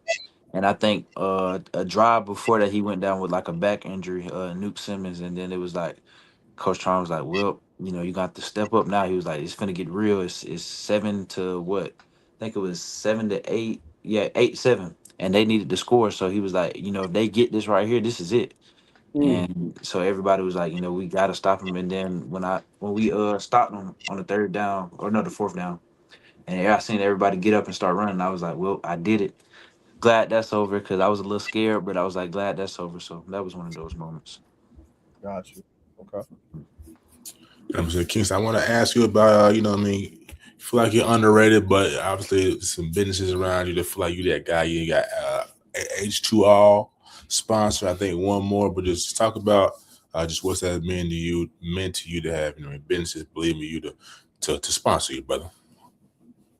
And I think a drive before that he went down with like a back injury, Nuke Simmons, and then it was like Coach Tron was like, "Well, you got to step up now." He was like, "It's gonna get real. It's 7 to what? I think it was 7 to 8. Yeah, 8-7, and they needed to score. So he was like, if they get this right here, this is it." Mm, And so everybody was like, we got to stop him. And then when we stopped him on the third down, or no, the fourth down, and I seen everybody get up and start running, I was like, "Well, I did it." Glad that's over because I was a little scared, but I was like, glad that's over. So that was one of those moments. got you. Okay. I'm saying, Kingston, I want to ask you about, what I mean, you feel like you're underrated, but obviously some businesses around you that feel like you that guy. You got H2All sponsor, I think one more, but just talk about just what's that meant to you to have, businesses believe in you to sponsor you, brother.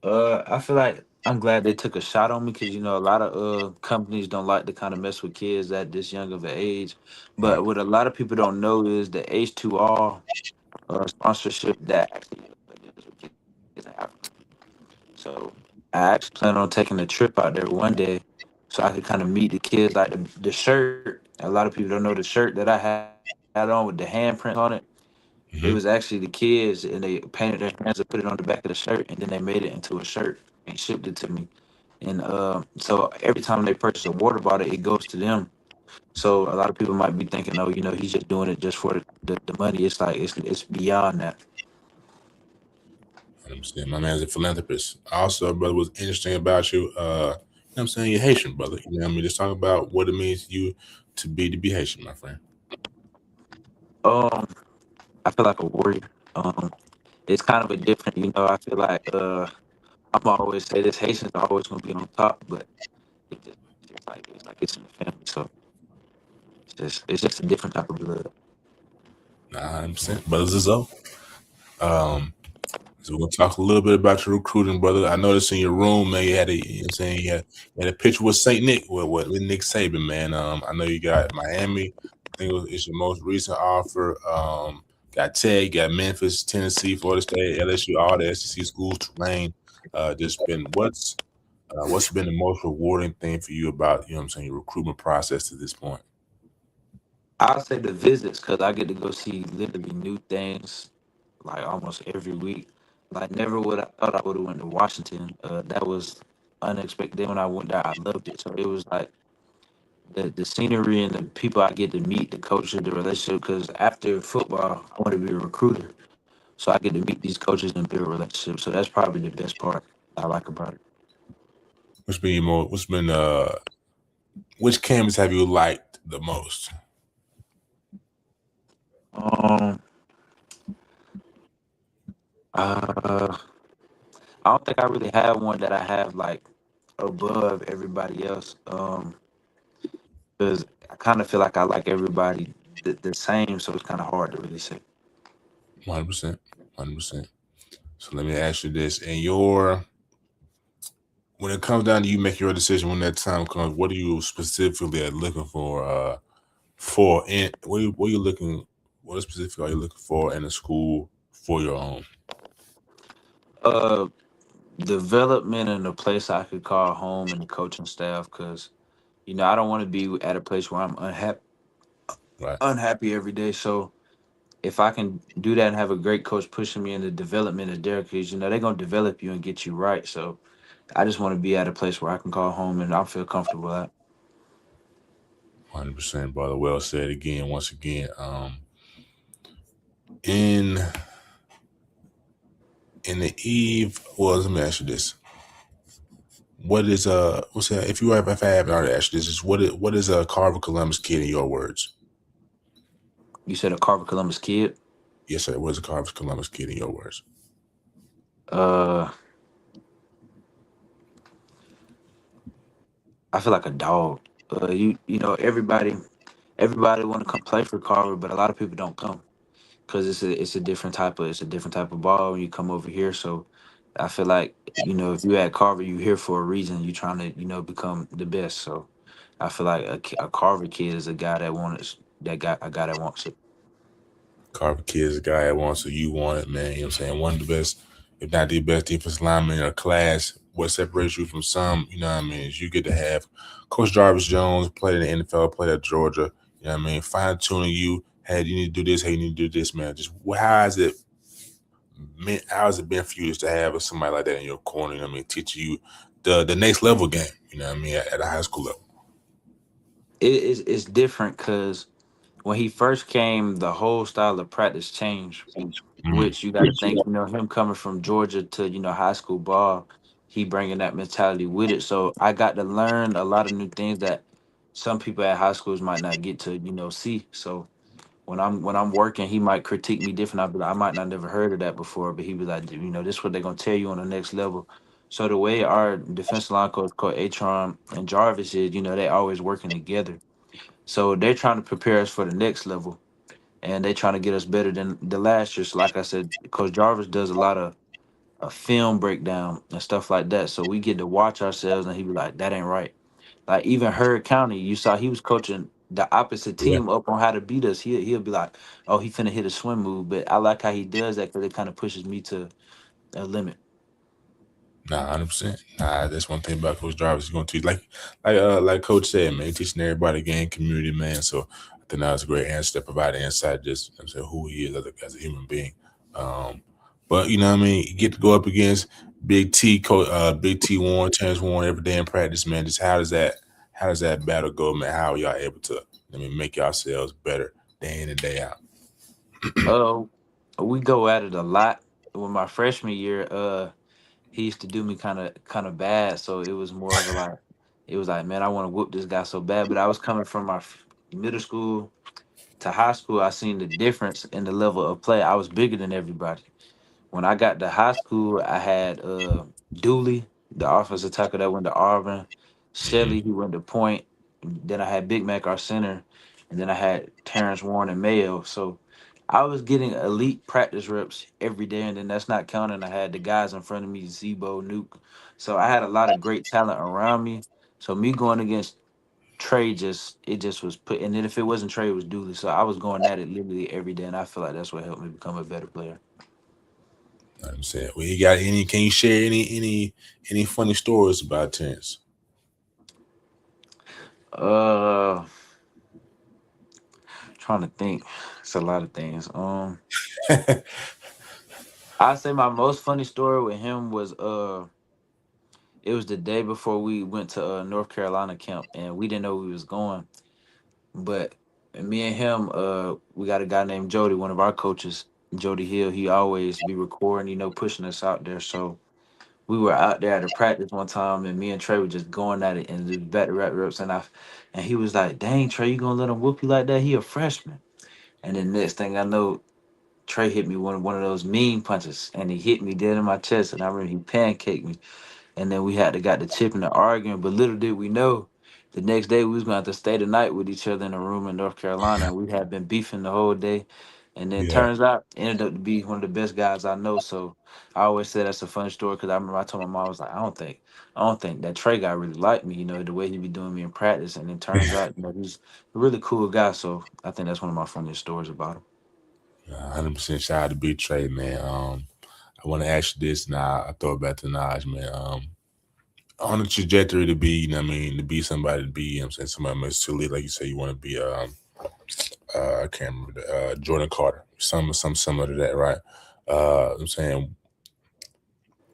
I feel like I'm glad they took a shot on me because a lot of companies don't like to kind of mess with kids at this young of an age. Right. But what a lot of people don't know is the H2R sponsorship that actually is in Africa. So I actually plan on taking a trip out there one day so I could kind of meet the kids. Like the shirt, a lot of people don't know the shirt that I had on with the handprints on it. It was Mm-hmm. actually the kids, and they painted their hands and put it on the back of the shirt, and then they made it into a shirt and shipped it to me. And so every time they purchase a water bottle, it goes to them. So a lot of people might be thinking, oh, he's just doing it just for the money. It's like it's beyond that. I'm saying my man's a philanthropist. Also, brother, what's interesting about you, I'm saying you're Haitian, brother. You know what I mean? Just talk about what it means to you to be Haitian, my friend. Um, I feel like a warrior. It's kind of a different, I feel like I'm always say this Haitians are always gonna be on top, but it's like it's in the family. So it's just a different type of blood. Nah, 100%. Brothers is up. Um, so we're gonna talk a little bit about your recruiting, brother. I noticed in your room, man, you had a picture with Saint Nick, with Nick Saban, man. I know you got Miami. I think it's your most recent offer. Got Tech, you got Memphis, Tennessee, Florida State, LSU, all the SEC schools, Tulane. Just been what's been the most rewarding thing for you about your recruitment process to this point? I'll say the visits because I get to go see literally new things like almost every week. Like never would I thought I would have went to Washington. That was unexpected. Then when I went there, I loved it. So it was like the scenery and the people I get to meet, the culture, the relationship. Because after football, I want to be a recruiter, so I get to meet these coaches and build relationships. So that's probably the best part I like about it. Which campus have you liked the most? Um, uh, I don't think I really have one that I have like above everybody else. Because I kind of feel like I like everybody the same, so it's kind of hard to really say. 100%. 100%. So let me ask you this. When it comes down to you making your decision when that time comes, what are you specifically looking for in what are you looking what specifically are you looking for in a school for your own? Uh, Development in a place I could call home and the coaching staff, because I don't want to be at a place where I'm Right. unhappy every day. So if I can do that and have a great coach pushing me in the development of their kids, they're gonna develop you and get you right. So I just want to be at a place where I can call home and I feel comfortable at. 100%, brother. Well said again, once again. In the eve, well, let me ask you this. What's that? If I haven't already asked you this, is what is a Carver-Columbus kid in your words? You said a Carver-Columbus kid. Yes, sir. What is a Carver-Columbus kid in your words? Uh, I feel like a dog. Everybody want to come play for Carver, but a lot of people don't come because it's a different type of ball when you come over here. So I feel like if you at Carver, you here for a reason. You trying to become the best. So I feel like a Carver kid is a guy that wants a guy that wants it. Carver kid is a guy that wants it. You want it, man. You know what I'm saying? One of the best, if not the best defensive lineman in our class. What separates you from some, you know what I mean, is you get to have Coach Jarvis Jones played in the NFL, played at Georgia. You know what I mean? Fine tuning you. Hey, you need to do this. Hey, you need to do this, man. Just how has it been for you just to have somebody like that in your corner? You know what I mean? Teaching you the next level game. You know what I mean? At a high school level. It's different because when he first came, the whole style of practice changed. Mm, Which you got to think, him coming from Georgia to high school ball, he bringing that mentality with it. So I got to learn a lot of new things that some people at high schools might not get to see. So when I'm working, he might critique me different. I'll be like, I might not never heard of that before, but he be like, this is what they're gonna tell you on the next level. So the way our defensive line coach Atron and Jarvis is, they always working together. So they're trying to prepare us for the next level, and they trying to get us better than the last year. So like I said, Coach Jarvis does a lot of a film breakdown and stuff like that. So we get to watch ourselves, and he be like, "That ain't right." Like even Hurd County, you saw he was coaching the opposite yeah. team up on how to beat us. He'll be like, "Oh, he finna hit a swim move," but I like how he does that because it kind of pushes me to a limit. Nah, 100%. Nah, that's one thing about Coach Jarvis. He's gonna teach like Coach said, man, teaching everybody game community, man. So I think that was a great answer to provide insight, just who he is as a human being. Um, but you know what I mean, you get to go up against Big T Warren, Terrence Warren every day in practice, man. Just how does that battle go, man? How are y'all able to make yourselves better day in and day out? Uh, we go at it a lot. With my freshman year, he used to do me kind of bad, so it was more of a like, it was like, man, I want to whoop this guy so bad. But I was coming from my middle school to high school. I seen the difference in the level of play. I was bigger than everybody. When I got to high school, I had Dooley, the offensive tackle that went to Auburn, Hmm. Shelley, who went to Point. Then I had Big Mac, our center, and then I had Terrence Warren and Mayo. So I was getting elite practice reps every day, and then that's not counting. I had the guys in front of me, Zebo, Nuke. So I had a lot of great talent around me. So me going against Trey just was put, and then if it wasn't Trey, it was Dooley. So I was going at it literally every day, and I feel like that's what helped me become a better player. I'm saying, well, you got any? Can you share any funny stories about Terrence? Uh, trying to think. It's a lot of things. I'd say my most funny story with him was it was the day before we went to North Carolina camp, and we didn't know we was going. But me and him, we got a guy named Jody, one of our coaches, Jody Hill. He always be recording, pushing us out there. So we were out there at a practice one time, and me and Trey were just going at it and just back to rap reps, and he was like, "Dang, Trey, you gonna let him whoop you like that? He a freshman." And then next thing I know, Trey hit me one of those mean punches, and he hit me dead in my chest, and I remember he pancaked me. And then we had to got the chip and the arguing. But little did we know, the next day we was gonna have to stay the night with each other in a room in North Carolina. We had been beefing the whole day, and then Yeah. turns out ended up to be one of the best guys I know. So I always say that's a funny story because I remember I told my mom, I was like, I don't think that Trey guy really liked me, the way he be doing me in practice. And it turns out, he's a really cool guy. So I think that's one of my funniest stories about him. 100% shout out to Big Trey, man. I want to ask you this now. I throw it back to Naj, man. On the trajectory to be, to be somebody, to be, I'm saying, somebody most to lead, like you say, you want to be, I can't remember, Jordan Carter, some similar to that, right? I'm saying,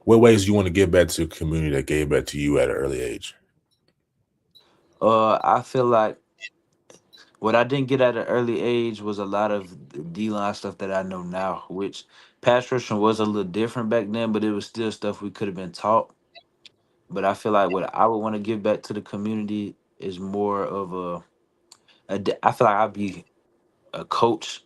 what ways do you want to give back to the community that gave back to you at an early age? I feel like what I didn't get at an early age was a lot of the D-line stuff that I know now, which pass rushing was a little different back then, but it was still stuff we could have been taught. But I feel like what I would want to give back to the community is more of I feel like I'd be a coach,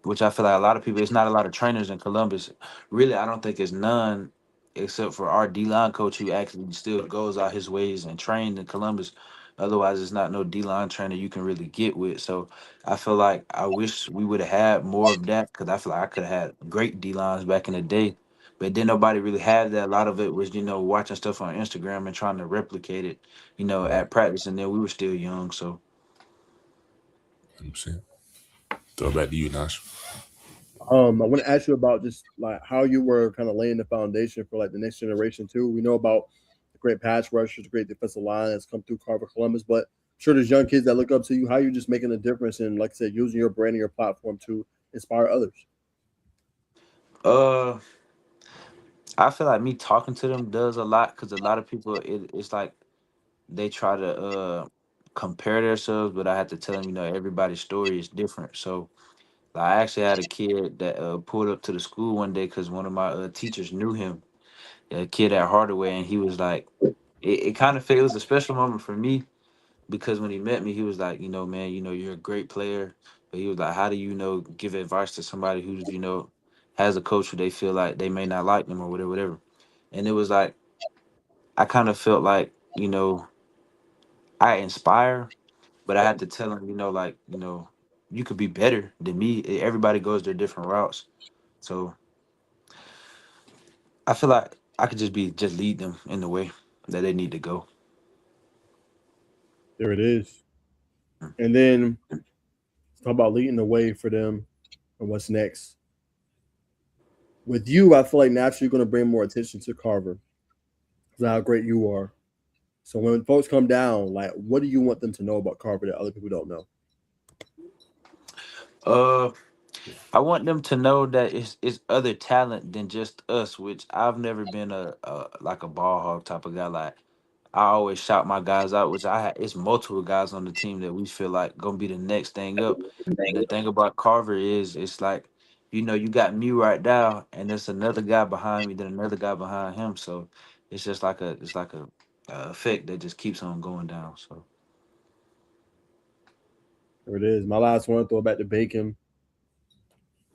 which I feel like a lot of people, it's not a lot of trainers in Columbus. Really, I don't think it's none except for our D line coach who actually still goes out his ways and trained in Columbus. Otherwise, it's not no D line trainer you can really get with. So I feel like I wish we would have had more of that because I feel like I could have had great D lines back in the day. But then nobody really had that. A lot of it was, watching stuff on Instagram and trying to replicate it, Right. at practice. And then we were still young. So 100%. Throw it back to you, Naj. I want to ask you about just like how you were kind of laying the foundation for like the next generation too. We know about the great pass rushers, the great defensive line that's come through Carver-Columbus, but I'm sure there's young kids that look up to you. How you just making a difference and, like I said, using your brand and your platform to inspire others. uh I feel like me talking to them does a lot because a lot of people it's like they try to compare themselves, but I have to tell them, everybody's story is different. So like, I actually had a kid that pulled up to the school one day because one of my teachers knew him, a kid at Hardaway, and he was like, it kind of it was a special moment for me because when he met me, he was like, man, you're a great player, but he was like, how do you give advice to somebody who's has a coach who they feel like they may not like them or whatever, whatever. And it was like I kind of felt like I inspire, but I had to tell him, you could be better than me. Everybody goes their different routes, so I feel like I could just lead them in the way that they need to go. There it is. And then talk about leading the way for them and what's next. With you, I feel like naturally you're going to bring more attention to Carver because of how great you are. So when folks come down, like, what do you want them to know about Carver that other people don't know? Uh, I want them to know that it's other talent than just us, which I've never been a like a ball hog type of guy. Like I always shout my guys out, which it's multiple guys on the team that we feel like gonna be the next thing up. And the thing about Carver is it's like, you got me right now, and there's another guy behind me, then another guy behind him. So it's just like a effect that just keeps on going down. So There it is. My last one, throw it back to Bacon.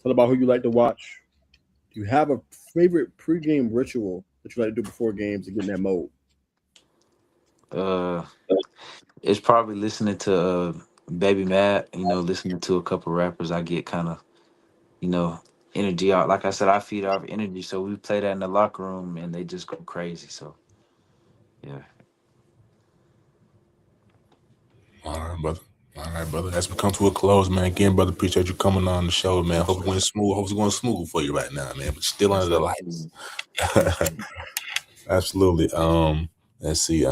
Tell about who you like to watch. Do you have a favorite pregame ritual that you like to do before games to get in that mode? uh it's probably listening to Baby Mad, listening to a couple rappers. I get kind of, you know, energy out. Like I said, I feed off energy. So we play that in the locker room and they just go crazy. So yeah. All right, brother. All right, brother. As we come to a close, man. Again, brother, appreciate you coming on the show, man. Hope it went smooth. Hope it's going smooth for you right now, man. But still Yes, under the sir. lights. Absolutely. Let's see.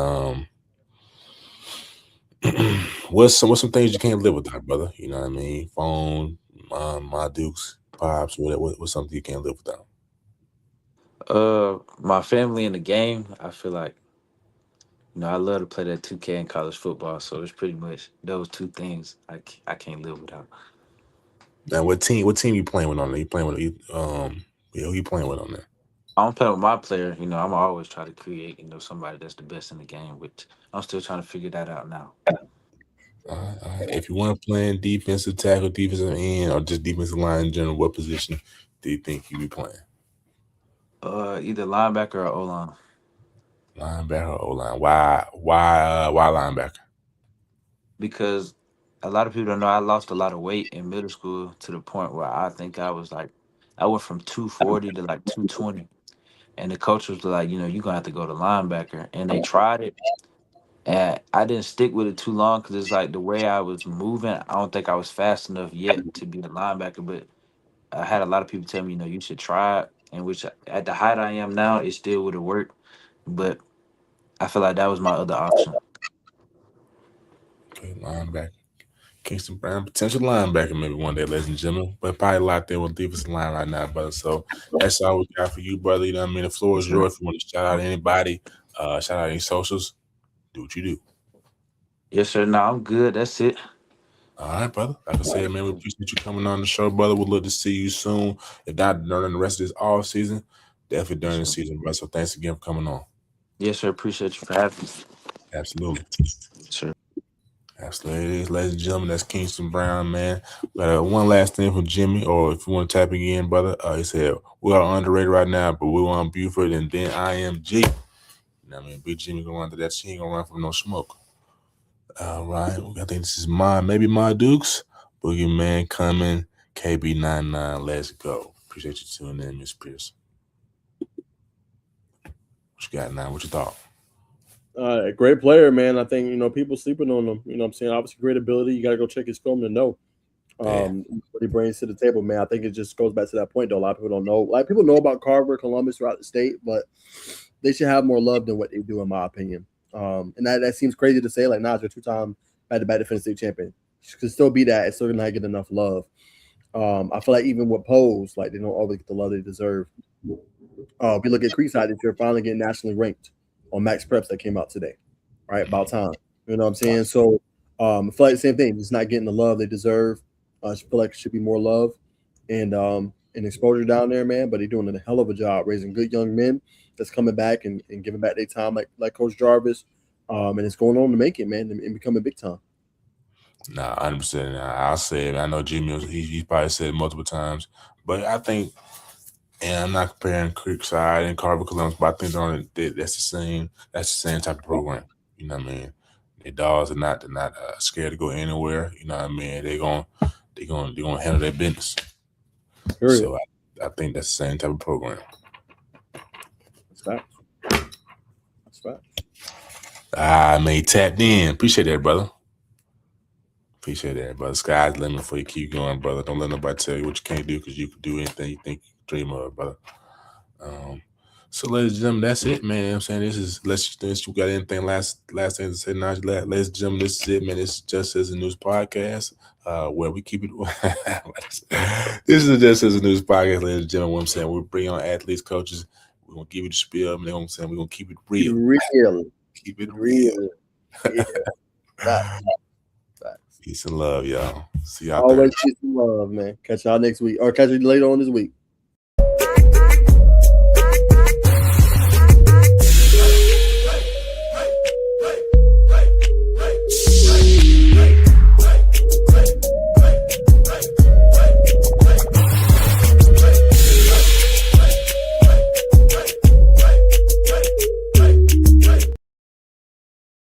What's some things you can't live without, brother? You know what I mean? Phone, my Dukes, pops, what's something you can't live without? My family in the game. I feel like I love to play that 2K in college football. So it's pretty much those two things I can't live without. Now, what team you playing with on there? You playing with who you playing with on there? I'm playing with my player. I'm always try to create somebody that's the best in the game. Which I'm still trying to figure that out now. All right. If you want to play in defensive tackle, defensive end, or just defensive line in general, what position do you think you be playing? Either linebacker or O line. Linebacker or O-line? Why linebacker? Because a lot of people don't know I lost a lot of weight in middle school to the point where I think I went from 240 to like 220. And the coach was like, you're gonna have to go to linebacker. And they tried it. And I didn't stick with it too long because it's like the way I was moving, I don't think I was fast enough yet to be a linebacker. But I had a lot of people tell me, you should try it. And which at the height I am now, it still would have worked. But I feel like that was my other option. Okay, linebacker. Kingston Brown, potential linebacker maybe one day, ladies and gentlemen, but probably locked in with defensive line right now, brother. So that's all we got for you, brother. You know what I mean? The floor is yours. If you want to shout out anybody, shout out any socials, do what you do. Yes, sir. No, I'm good. That's it. All right, brother. Like I said, man, we appreciate you coming on the show, brother. We'd love to see you soon. If not during the rest of this off season, definitely during the season, brother. So thanks again for coming on. Yes, sir. Appreciate you for having me. Absolutely. Sure. Absolutely. Ladies and gentlemen, that's Kingston Brown, man. But one last thing from Jimmy, or if you want to tap again, brother, he said, we are underrated right now, but we want Buford and then IMG. You know what I mean? Big Jimmy going to run to that. She ain't going to run from no smoke. All right. I think this is maybe my Dukes. Boogeyman coming. KB99. Let's go. Appreciate you tuning in, Miss Pierce. What you got now? What you thought? A great player, man. I think, people sleeping on him. You know what I'm saying? Obviously, great ability. You got to go check his film to know what he brings to the table, man. I think it just goes back to that point, though. A lot of people don't know. A lot of people know about Carver-Columbus throughout the state, but they should have more love than what they do, in my opinion. And that seems crazy to say. Like, Nas, a two-time back-to-back defensive state champion. She could still be that. It's still not get enough love. I feel like even with polls, like, they don't always get the love they deserve. We look at Creekside this year, finally getting nationally ranked on Max Preps that came out today, right? About time. You know what I'm saying? So I feel like the same thing. It's not getting the love they deserve. I feel like it should be more love and exposure down there, man. But they're doing a hell of a job raising good young men that's coming back and giving back their time like Coach Jarvis. And it's going on to make it, man, and becoming big time. Nah, 100%. I'll say it. I know Jimmy, he's probably said it multiple times, but I think, and I'm not comparing Creekside and Carver-Columbus, but I think that's the same type of program. You know what I mean? The dogs are not scared to go anywhere. You know what I mean? They're gonna handle their business. Period. So I think that's the same type of program. That's fact. That's fact. Tapped in. Appreciate that, brother. Appreciate that, brother. Sky's the limit for you. Keep going, brother. Don't let nobody tell you what you can't do, because you can do anything you think you can dream of, brother. So, ladies and gentlemen, that's it, man. You know what I'm saying, this is you got anything last thing to say, Najee? Ladies and gentlemen, this is it, man. This is Just Sizzling News podcast, where we keep it. This is Just Sizzling News podcast, ladies and gentlemen. What I'm saying, we bring on athletes, coaches. We're gonna give you the spiel. You know what I'm saying? We're gonna keep it real. Keep it real. Yeah. Peace and love, y'all. See y'all Always Thursday. peace and love, man. Catch y'all next week, or catch you later on this week.